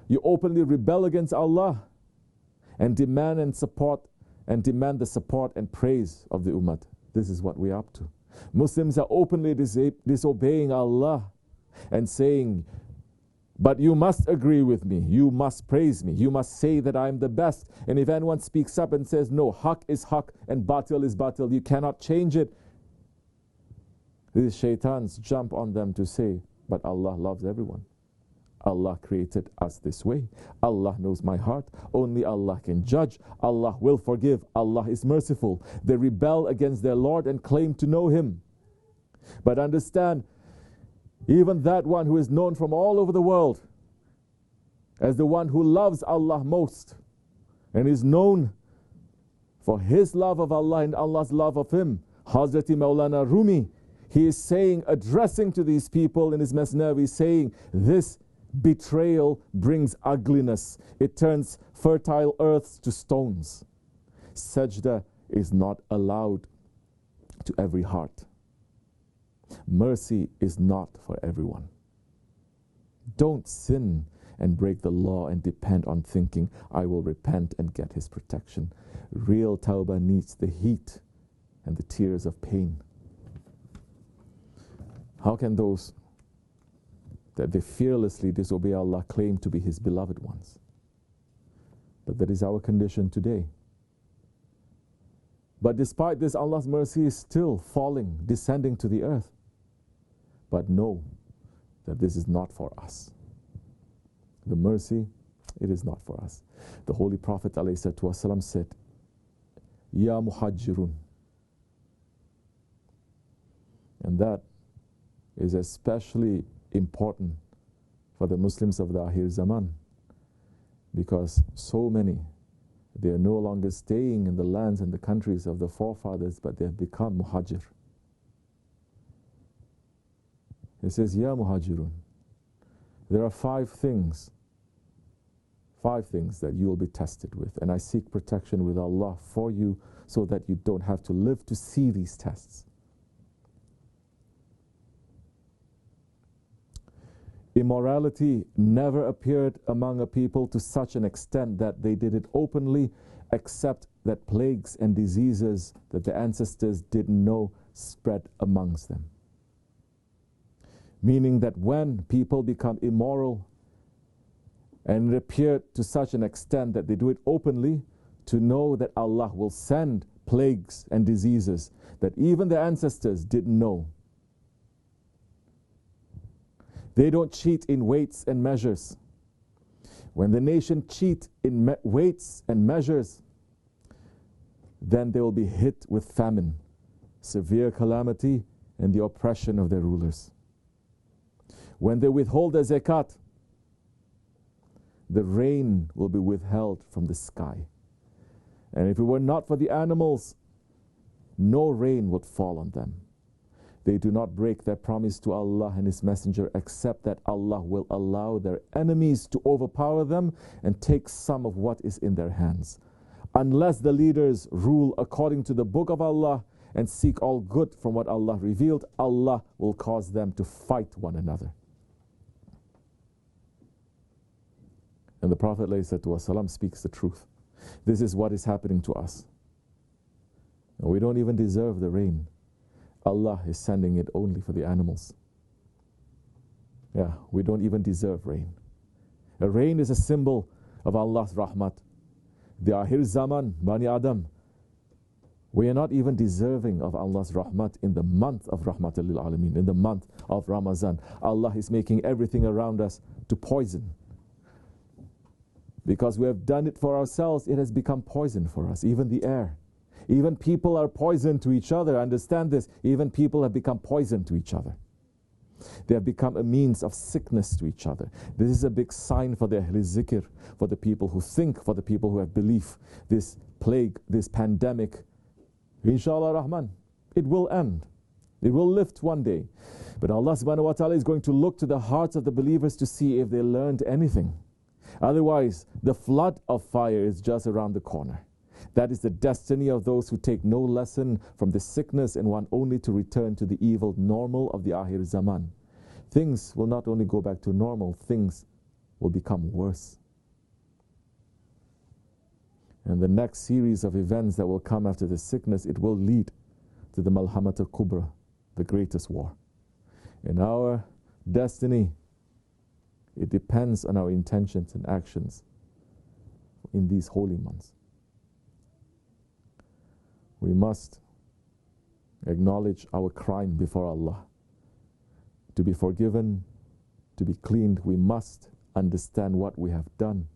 you openly rebel against Allah and demand the support and praise of the Ummah. This is what we are up to. Muslims are openly disobeying Allah and saying, but you must agree with me, you must praise me, you must say that I am the best. And if anyone speaks up and says, no, haq is haq and batil is batil, you cannot change it, these shaitans jump on them to say, but Allah loves everyone. Allah created us this way. Allah knows my heart. Only Allah can judge. Allah will forgive. Allah is merciful. They rebel against their Lord and claim to know Him. But understand, even that one who is known from all over the world as the one who loves Allah most and is known for his love of Allah and Allah's love of him, Hazrati Maulana Rumi, he is saying, addressing to these people in his Masnavi, saying, this betrayal brings ugliness. It turns fertile earths to stones. Sajda is not allowed to every heart. Mercy is not for everyone. Don't sin and break the law and depend on thinking, I will repent and get His protection. Real tawbah needs the heat and the tears of pain. How can those that they fearlessly disobey Allah claim to be His beloved ones? But that is our condition today. But despite this, Allah's mercy is still falling, descending to the earth. But know that this is not for us. The mercy, it is not for us. The Holy Prophet ﷺ said, Ya muhajirun. And that is especially important for the Muslims of the Akhir Zaman, because so many, they are no longer staying in the lands and the countries of the forefathers, but they have become muhajir. He says, Ya muhajirun, there are five things that you will be tested with, and I seek protection with Allah for you so that you don't have to live to see these tests. Immorality never appeared among a people to such an extent that they did it openly, except that plagues and diseases that the ancestors didn't know spread amongst them. Meaning that when people become immoral, and it appeared to such an extent that they do it openly, to know that Allah will send plagues and diseases that even the ancestors didn't know. They don't cheat in weights and measures. When the nation cheat in weights and measures, then they will be hit with famine, severe calamity, and the oppression of their rulers. When they withhold the zakat, the rain will be withheld from the sky. And if it were not for the animals, no rain would fall on them. They do not break their promise to Allah and His Messenger, except that Allah will allow their enemies to overpower them and take some of what is in their hands. Unless the leaders rule according to the book of Allah and seek all good from what Allah revealed, Allah will cause them to fight one another. And the Prophet ﷺ speaks the truth. This is what is happening to us. And we don't even deserve the rain. Allah is sending it only for the animals. Yeah, we don't even deserve rain. A rain is a symbol of Allah's rahmat. The Akhir Zaman, Bani Adam. We are not even deserving of Allah's rahmat in the month of Rahmatul lil Alameen, in the month of Ramadan. Allah is making everything around us to poison. Because we have done it for ourselves, it has become poison for us. Even the air. Even people are poison to each other. Understand this. Even people have become poison to each other. They have become a means of sickness to each other. This is a big sign for the Ahl Zikr, for the people who think, for the people who have belief. This plague, this pandemic, Inshallah Rahman, it will end. It will lift one day. But Allah subhanahu wa ta'ala is going to look to the hearts of the believers to see if they learned anything. Otherwise, the flood of fire is just around the corner. That is the destiny of those who take no lesson from the sickness and want only to return to the evil normal of the Akhir Zaman. Things will not only go back to normal, things will become worse. And the next series of events that will come after the sickness, it will lead to the Malhamat al-Kubra, the greatest war. And our destiny, it depends on our intentions and actions in these holy months. We must acknowledge our crime before Allah. To be forgiven, to be cleaned, we must understand what we have done.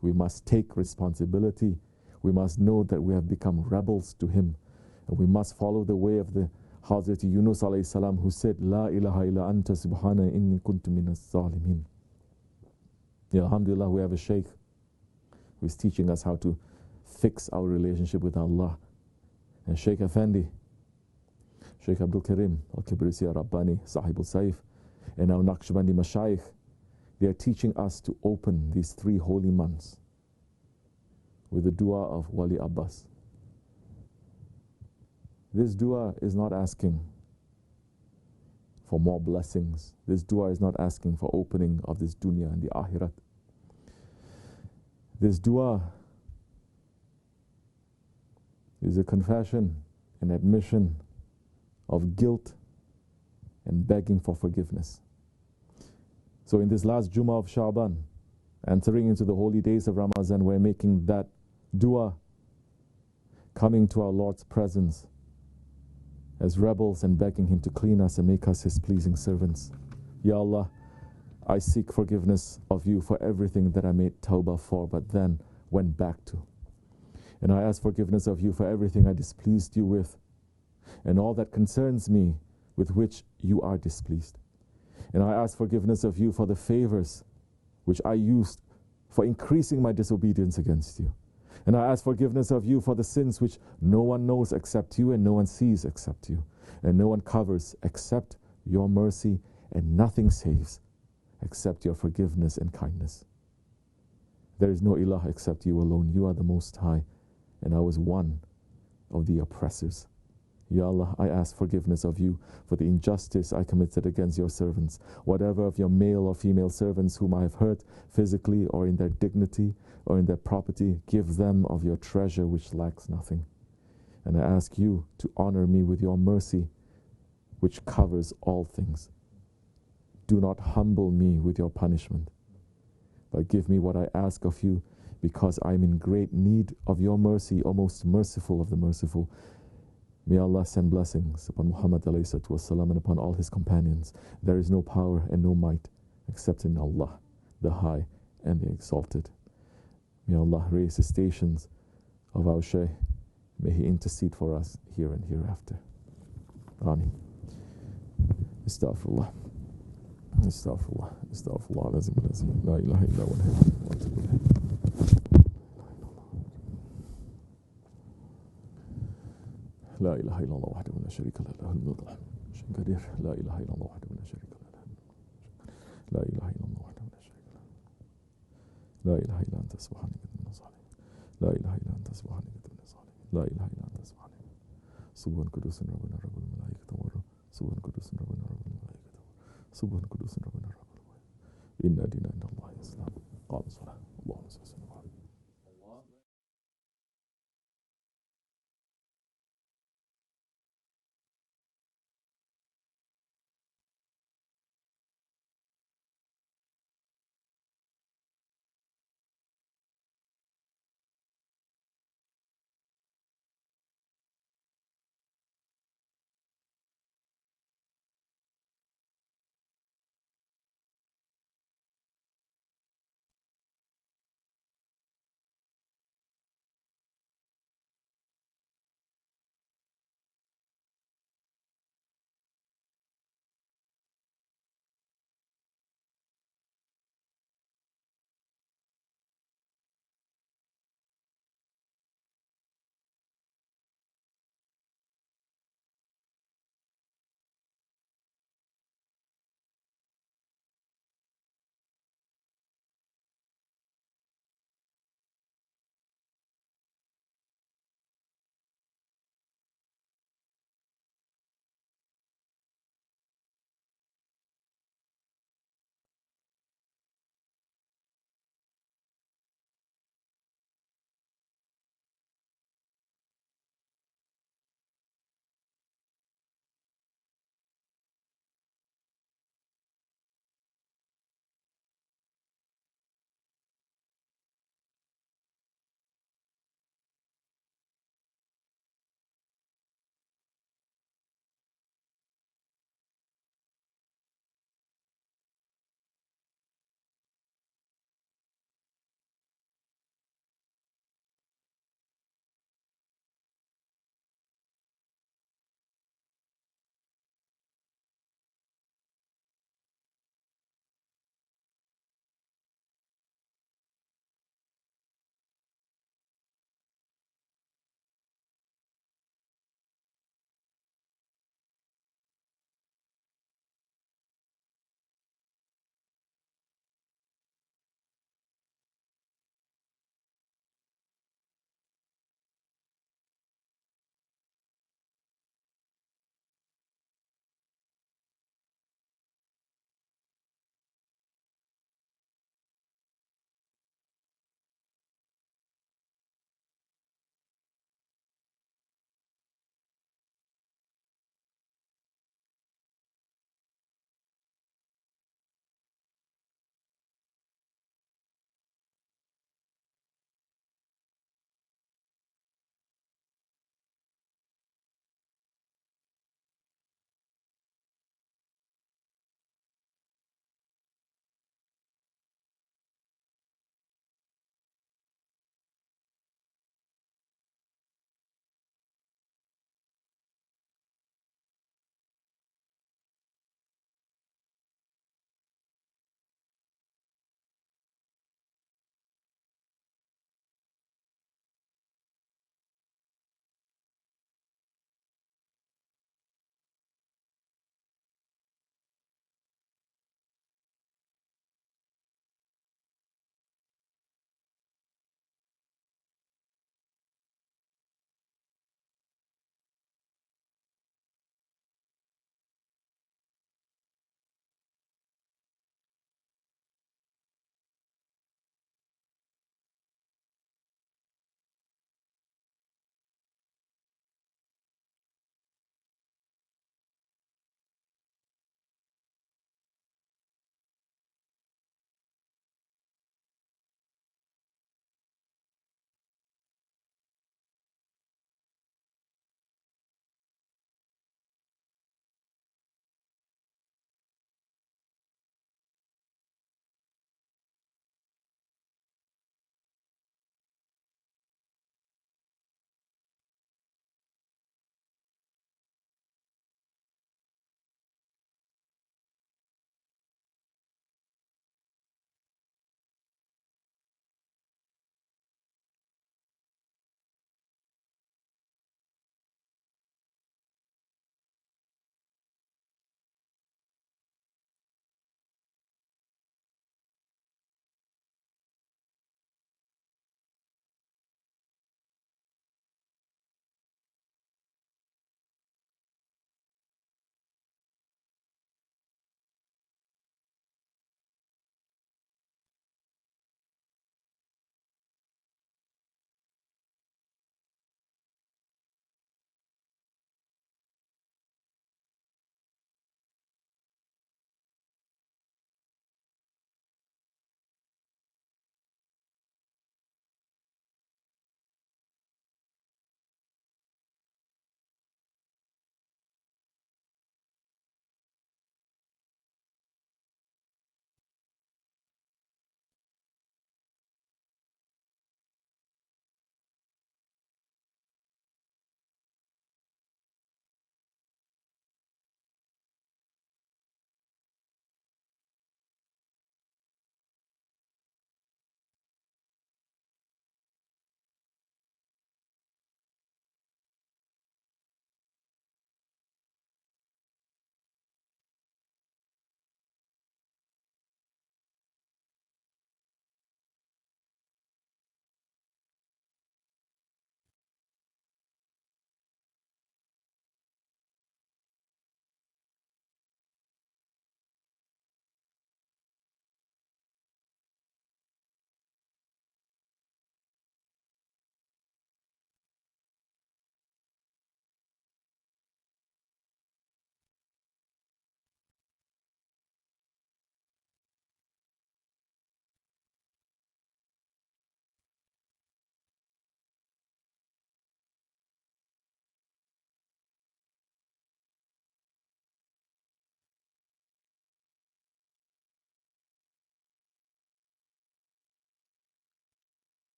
We must take responsibility. We must know that we have become rebels to Him. And we must follow the way of the Hazrat Yunus alayhi salam, who said, La ilaha illa anta subhana inni kuntu minas zalimin. Yeah, alhamdulillah, we have a sheikh who is teaching us how to fix our relationship with Allah. And Sheikh Effendi, Sheikh Abdul Karim Al-Kibrisi Rabbani, Sahib al-Saif, and our Naqshbandi Mashayikh, they are teaching us to open these 3 holy months with the dua of Wali Abbas. This dua is not asking for more blessings. This dua is not asking for opening of this dunya and the akhirat. This dua is a confession, an admission of guilt and begging for forgiveness. So in this last Jummah of Sha'ban, entering into the holy days of Ramadan, we're making that dua, coming to our Lord's presence as rebels and begging Him to clean us and make us His pleasing servants. Ya Allah, I seek forgiveness of You for everything that I made tawbah for but then went back to. And I ask forgiveness of You for everything I displeased You with, and all that concerns me with which You are displeased. And I ask forgiveness of You for the favors which I used for increasing my disobedience against You. And I ask forgiveness of You for the sins which no one knows except You, and no one sees except You, and no one covers except Your mercy, and nothing saves except Your forgiveness and kindness. There is no ilah except You alone. You are the Most High, and I was one of the oppressors. Ya Allah, I ask forgiveness of You for the injustice I committed against Your servants, whatever of Your male or female servants whom I have hurt physically or in their dignity or in their property. Give them of Your treasure which lacks nothing. And I ask You to honor me with Your mercy which covers all things. Do not humble me with Your punishment, but give me what I ask of You, because I am in great need of Your mercy, O most merciful of the merciful. May Allah send blessings upon Muhammad ﷺ and upon all his companions. There is no power and no might except in Allah, the High and the Exalted. May Allah raise the stations of our Shaykh. May He intercede for us here and hereafter. Ameen. Astaghfirullah. Astaghfirullah. Astaghfirullah. Lazim. La ilaha illa huwa. لا إله إلا الله وحده لا شريك له له الملك قدير لا إله إلا الله وحده لا شريك له لا إله إلا الله وحده لا شريك له لا إله إلا أنت سبحانك إني كنت من الظالمين لا إله إلا أنت سبحانك إني كنت من الظالمين لا إله إلا أنت سبحانك سبحان قدوس ربنا رب الملائكة والروح سبحان قدوس ربنا رب الملائكة سبحان قدوس ربنا رب الملائكة إن دين عند الله الإسلام قام الصلاة الله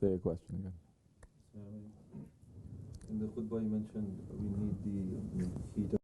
Say a question again. In the khutbah you mentioned we need the heat of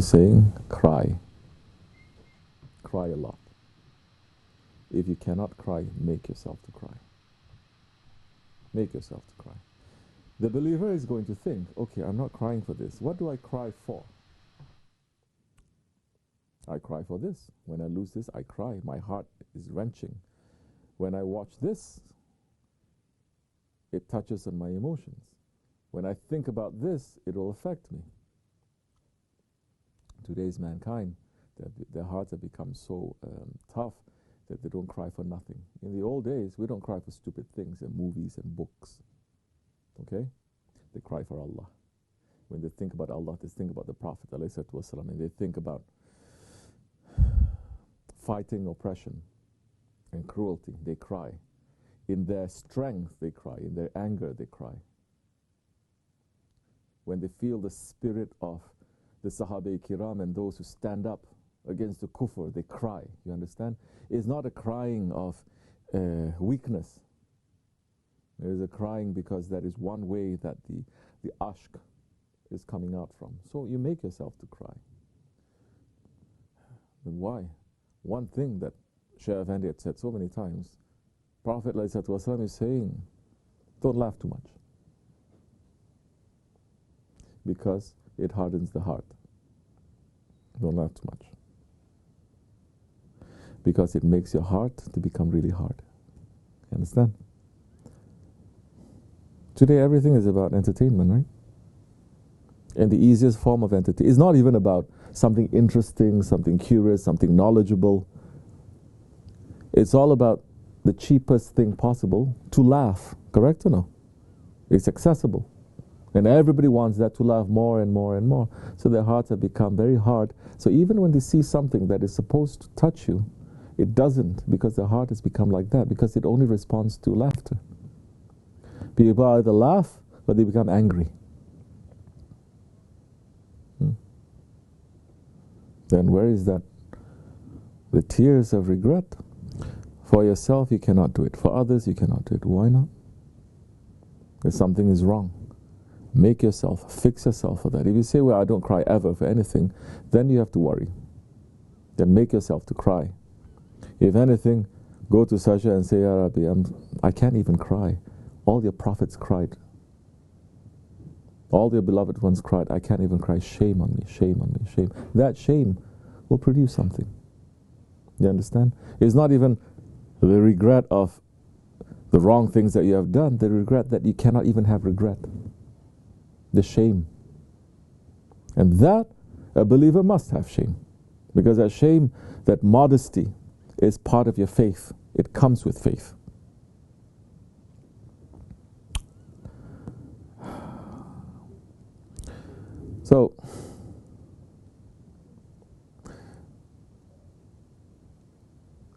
saying cry. Cry a lot. If you cannot cry, make yourself to cry. Make yourself to cry. The believer is going to think, okay, I'm not crying for this. What do I cry for? I cry for this. When I lose this, I cry. My heart is wrenching. When I watch this, it touches on my emotions. When I think about this, it will affect me. Today's mankind, their hearts have become so tough that they don't cry for nothing. In the old days, we don't cry for stupid things and movies and books. Okay? They cry for Allah. When they think about Allah, they think about the Prophet ﷺ, and they think about fighting oppression and cruelty. They cry. In their strength, they cry. In their anger, they cry. When they feel the spirit of the Sahabe Kiram and those who stand up against the kufr, they cry. You understand? It's not a crying of weakness. It is a crying because that is one way that the ashq is coming out from. So you make yourself to cry. And why? One thing that Shaykh Effendi had said so many times, Prophet ﷺ is saying, don't laugh too much. Because it hardens the heart. Don't laugh too much. Because it makes your heart to become really hard. You understand? Today everything is about entertainment, right? And the easiest form of entertainment is not even about something interesting, something curious, something knowledgeable. It's all about the cheapest thing possible to laugh, correct or no? It's accessible. And everybody wants that to laugh more and more and more. So their hearts have become very hard. So even when they see something that is supposed to touch you, it doesn't, because their heart has become like that, because it only responds to laughter. People either laugh or they become angry. Then where is that? The tears of regret. For yourself, you cannot do it. For others, you cannot do it. Why not? If something is wrong, make yourself, fix yourself for that. If you say, well, I don't cry ever for anything, then you have to worry. Then make yourself to cry. If anything, go to Sajda and say, Ya Rabbi, I can't even cry. All your prophets cried. All your beloved ones cried. I can't even cry. Shame on me, shame on me, shame. That shame will produce something. You understand? It's not even the regret of the wrong things that you have done, the regret that you cannot even have regret. The shame. And that, a believer must have shame. Because that shame, that modesty, is part of your faith. It comes with faith. So,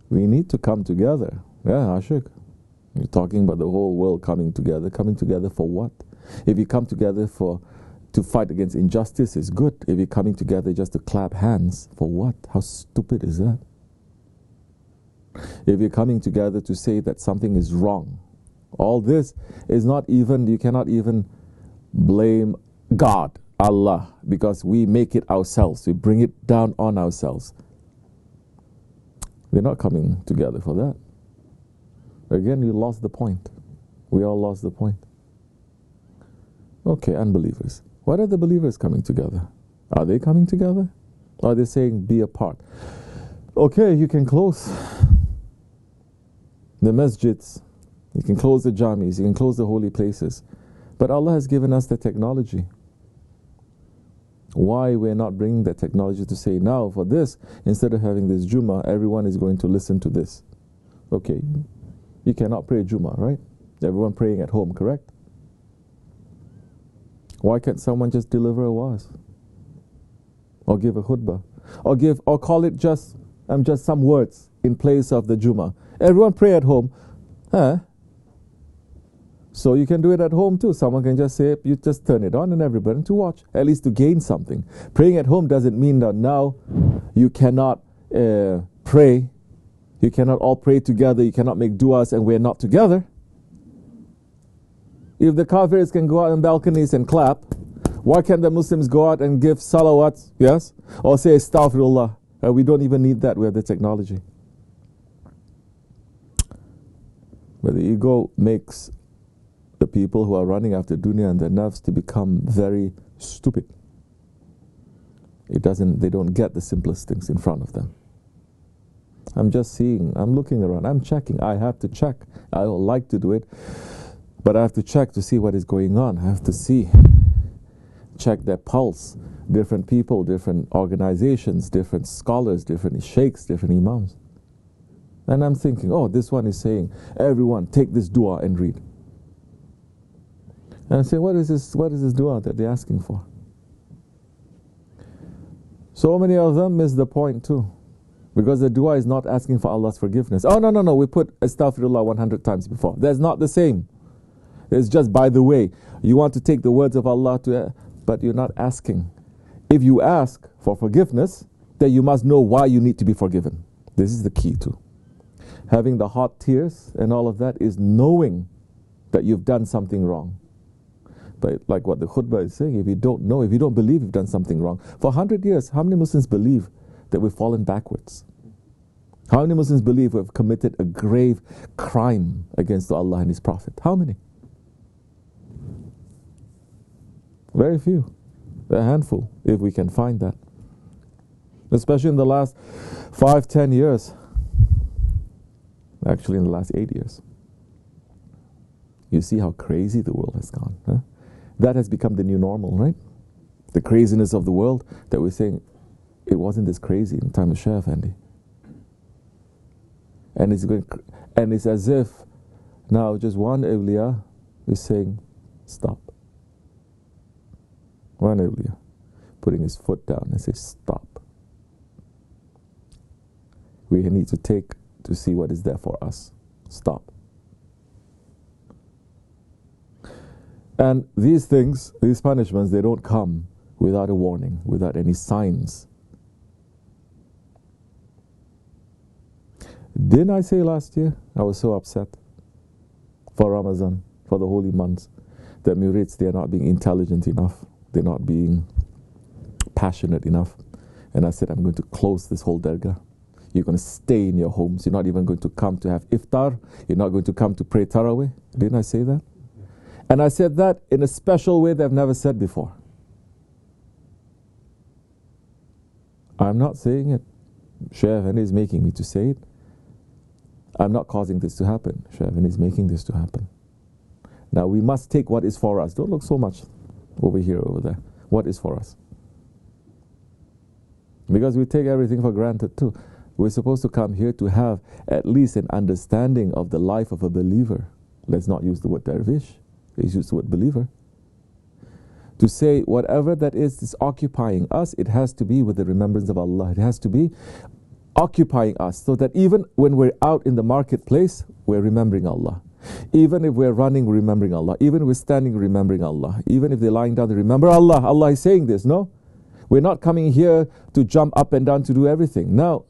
we need to come together. Yeah, Ashik. You're talking about the whole world coming together. Coming together for what? If you come together to fight against injustice, is good. If you're coming together just to clap hands, for what? How stupid is that? If you're coming together to say that something is wrong, all this is not even, you cannot even blame God. Allah, because we make it ourselves. We bring it down on ourselves. We're not coming together for that. Again, you lost the point. We all lost the point. Okay, unbelievers. What are the believers coming together? Are they coming together? Or are they saying be apart? Okay, you can close the masjids, you can close the jamis, you can close the holy places. But Allah has given us the technology. Why we're not bringing that technology to say, now for this, instead of having this Jummah, everyone is going to listen to this. Okay, you cannot pray Jummah, right? Everyone praying at home, correct? Why can't someone just deliver a waz? Or give a khutbah? Or call it just some words in place of the Jummah. Everyone pray at home. Huh? So you can do it at home too. Someone can just say, you just turn it on and everybody to watch, at least to gain something. Praying at home doesn't mean that now you cannot pray. You cannot all pray together. You cannot make du'as and we're not together. If the kafirs can go out on balconies and clap, why can't the Muslims go out and give salawats, yes? Or say astaghfirullah? We don't even need that. We have the technology. But the ego makes the people who are running after dunya and their nafs to become very stupid. They don't get the simplest things in front of them. I'm just seeing, I'm looking around, I'm checking. I have to check. I would like to do it, but I have to check to see what is going on. I have to check their pulse. Different people, different organizations, different scholars, different sheikhs, different imams. And I'm thinking, oh, this one is saying, everyone take this dua and read. And I say, what is this dua that they're asking for? So many of them miss the point too. Because the dua is not asking for Allah's forgiveness. Oh, no, we put astaghfirullah 100 times before. That's not the same. It's just by the way. You want to take the words of Allah but you're not asking. If you ask for forgiveness, then you must know why you need to be forgiven. This is the key too. Having the hot tears and all of that is knowing that you've done something wrong. But like what the khutbah is saying, if you don't know, if you don't believe you've done something wrong, for 100 years, how many Muslims believe that we've fallen backwards? How many Muslims believe we've committed a grave crime against Allah and His Prophet? How many? Very few. A handful, if we can find that. Especially in the last 5-10 years. Actually, in the last 8 years. You see how crazy the world has gone. Huh? That has become the new normal, right? The craziness of the world that we're saying, it wasn't this crazy in the time of Shaykh Effendi. And it's as if now just one awliya is saying, stop. One awliya putting his foot down and say, stop. We need to take to see what is there for us. Stop. And these things, these punishments, they don't come without a warning, without any signs. Didn't I say last year, I was so upset for Ramadan, for the holy months, that murids, they are not being intelligent enough, they're not being passionate enough. And I said, I'm going to close this whole dergah. You're going to stay in your homes. You're not even going to come to have iftar. You're not going to come to pray tarawih. Didn't I say that? And I said that in a special way that I've never said before. I'm not saying it. Shaykh Effendi is making me to say it. I'm not causing this to happen. Shaykh Effendi is making this to happen. Now we must take what is for us. Don't look so much over here, over there. What is for us? Because we take everything for granted too. We're supposed to come here to have at least an understanding of the life of a believer. Let's not use the word dervish. Let's use the word believer. To say whatever that is occupying us, it has to be with the remembrance of Allah. It has to be occupying us so that even when we're out in the marketplace, we're remembering Allah. Even if we're running, we're remembering Allah. Even if we're standing, remembering Allah. Even if they're lying down, they remember Allah. Allah is saying this, no? We're not coming here to jump up and down to do everything. No.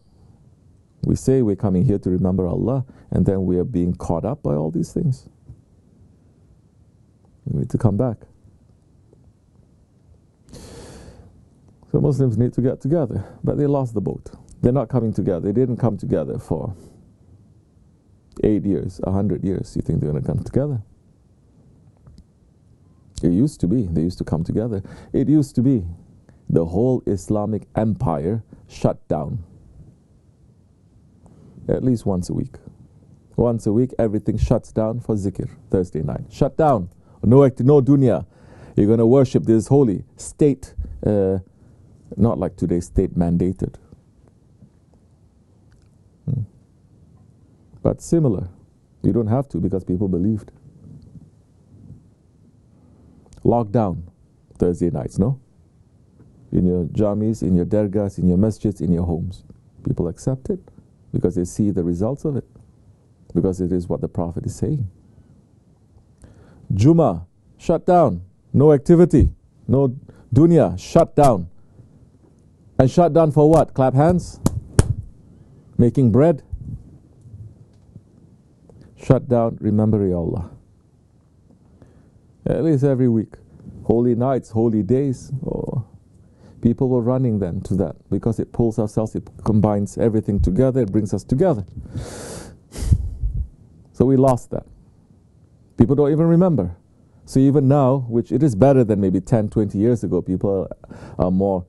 We say we're coming here to remember Allah, and then we are being caught up by all these things. We need to come back. So Muslims need to get together, but they lost the boat. They're not coming together. They didn't come together for 8 years, 100 years. You think they're going to come together? It used to be. They used to come together. It used to be the whole Islamic empire shut down. At least once a week. Once a week, everything shuts down for zikr, Thursday night. Shut down. No dunya. You're going to worship this holy state, not like today, state mandated. But similar. You don't have to because people believed. Lockdown, Thursday nights, no? In your jamis, in your dergahs, in your masjids, in your homes. People accept it because they see the results of it. Because it is what the Prophet is saying. Jummah, shut down. No activity. No dunya, shut down. And shut down for what? Clap hands? Making bread? Shut down, remember Ya Allah. At least every week. Holy nights, holy days. Oh, people were running then to that because it pulls ourselves, it combines everything together, it brings us together. So we lost that. People don't even remember. So even now, which it is better than maybe 10, 20 years ago, people are more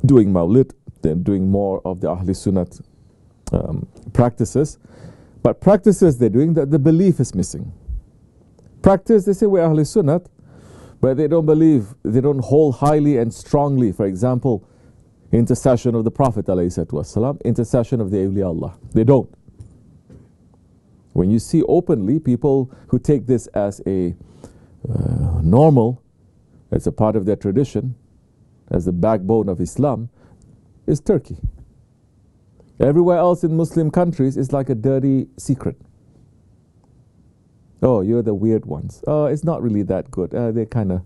doing Mawlid, they're doing more of the Ahli Sunnat practices. But practices they're doing, that the belief is missing. Practice, they say we're Ahli Sunnat, but they don't believe, they don't hold highly and strongly, for example, intercession of the Prophet ﷺ, intercession of the awliya Allah. They don't. When you see openly people who take this as a normal, as a part of their tradition, as the backbone of Islam, is Turkey. Everywhere else in Muslim countries is like a dirty secret. Oh, you're the weird ones. Oh, it's not really that good. They kind of,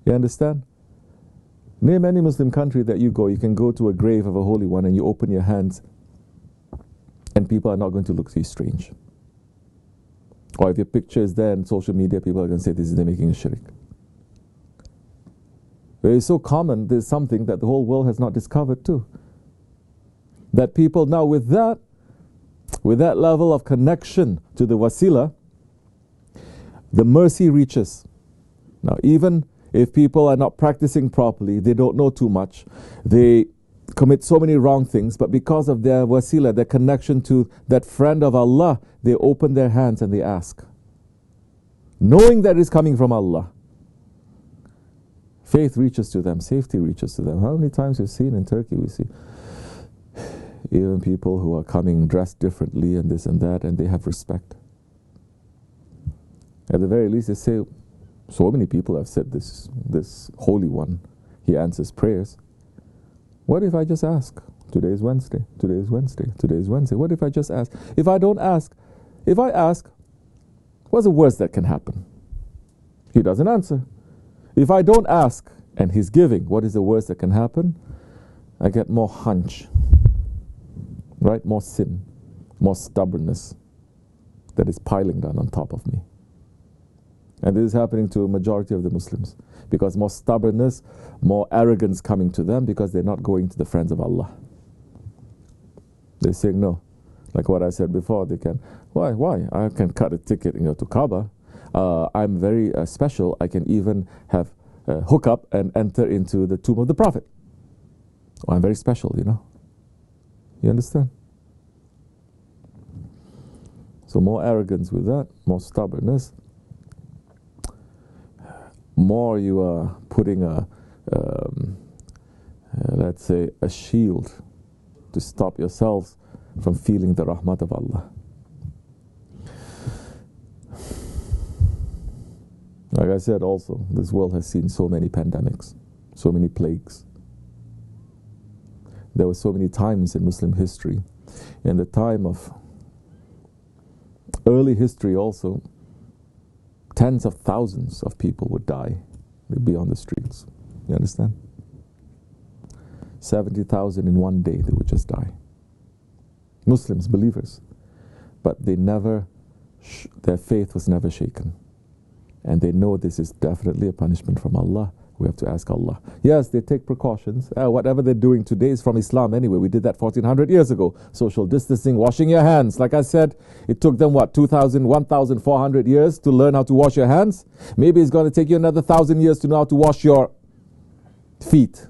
you understand? Name any Muslim country that you go, you can go to a grave of a holy one and you open your hands and people are not going to look at you strange. Or if your picture is there on social media, people are going to say, this is they're making a shirk. But it's so common, there's something that the whole world has not discovered too. That people now with that level of connection to the wasila, the mercy reaches. Now even if people are not practicing properly, they don't know too much, they commit so many wrong things, but because of their wasila, their connection to that friend of Allah, they open their hands and they ask. Knowing that it's coming from Allah. Faith reaches to them, safety reaches to them. How many times we've seen in Turkey, we see even people who are coming dressed differently and this and that, and they have respect. At the very least, they say, so many people have said this Holy One, He answers prayers. What if I just ask? Today is Wednesday, today is Wednesday, today is Wednesday. What if I just ask? If I don't ask, if I ask, what's the worst that can happen? He doesn't answer. If I don't ask and He's giving, what is the worst that can happen? I get more hunch. Right? More sin, more stubbornness that is piling down on top of me. And this is happening to a majority of the Muslims because more stubbornness, more arrogance coming to them because they're not going to the friends of Allah. They're saying no. Like what I said before, they can, why? I can cut a ticket and go to Kaaba. I'm very special. I can even have hook up and enter into the tomb of the Prophet. Oh, I'm very special, you know. You understand? So more arrogance with that, more stubbornness, more you are putting let's say, a shield to stop yourselves from feeling the rahmat of Allah. Like I said also, this world has seen so many pandemics, so many plagues. There were so many times in Muslim history, in the time of early history also, tens of thousands of people would die. They'd be on the streets. You understand? 70,000 in one day, they would just die. Muslims, believers. But they never, their faith was never shaken. And they know this is definitely a punishment from Allah. We have to ask Allah. Yes, they take precautions. Whatever they're doing today is from Islam anyway. We did that 1400 years ago. Social distancing, washing your hands. Like I said, it took them 1,400 years to learn how to wash your hands. Maybe it's going to take you another 1,000 years to know how to wash your feet.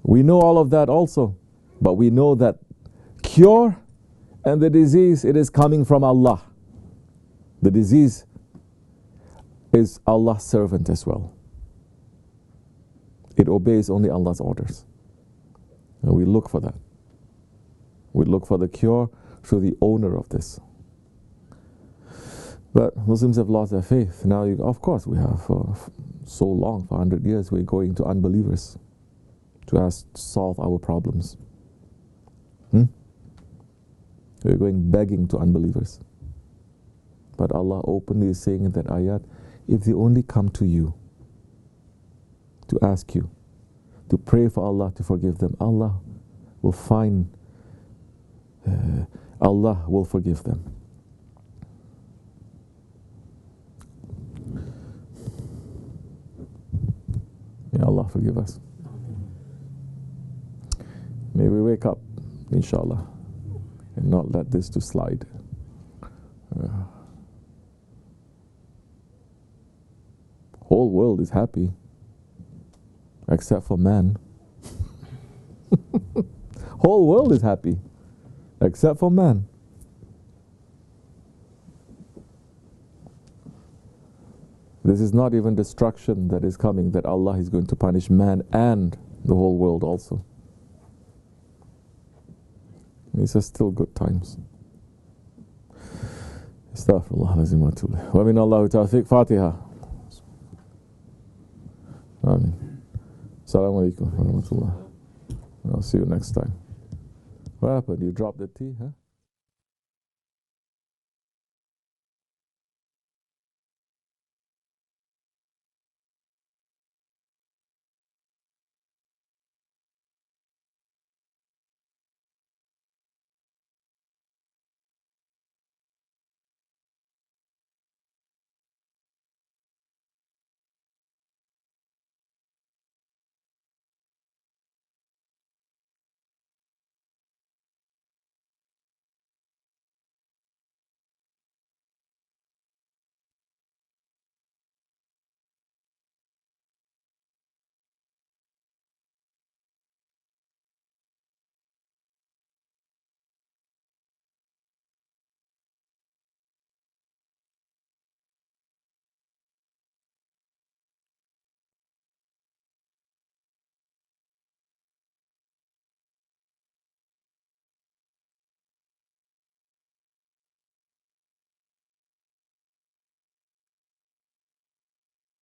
We know all of that also. But we know that cure and the disease, it is coming from Allah. The disease is Allah's servant as well. It obeys only Allah's orders. And we look for that. We look for the cure through the owner of this. But Muslims have lost their faith. Now, of course, we have for so long, for 100 years, we're going to unbelievers to solve our problems. We're going begging to unbelievers. But Allah openly is saying in that ayat, if they only come to you to ask you, to pray for Allah to forgive them, Allah will Allah will forgive them. May Allah forgive us. May we wake up, inshallah, and not let this to slide. Whole world is happy, except for man. Whole world is happy, except for man. This is not even destruction that is coming, that Allah is going to punish man and the whole world also. These are still good times. Astaghfirullah lazim wa atubu ilayh. Wa min Allahu tawfiq. Fatiha. Amin. Assalamu alaikum wa rahmatullah. I'll see you next time. What happened? You dropped the tea, huh?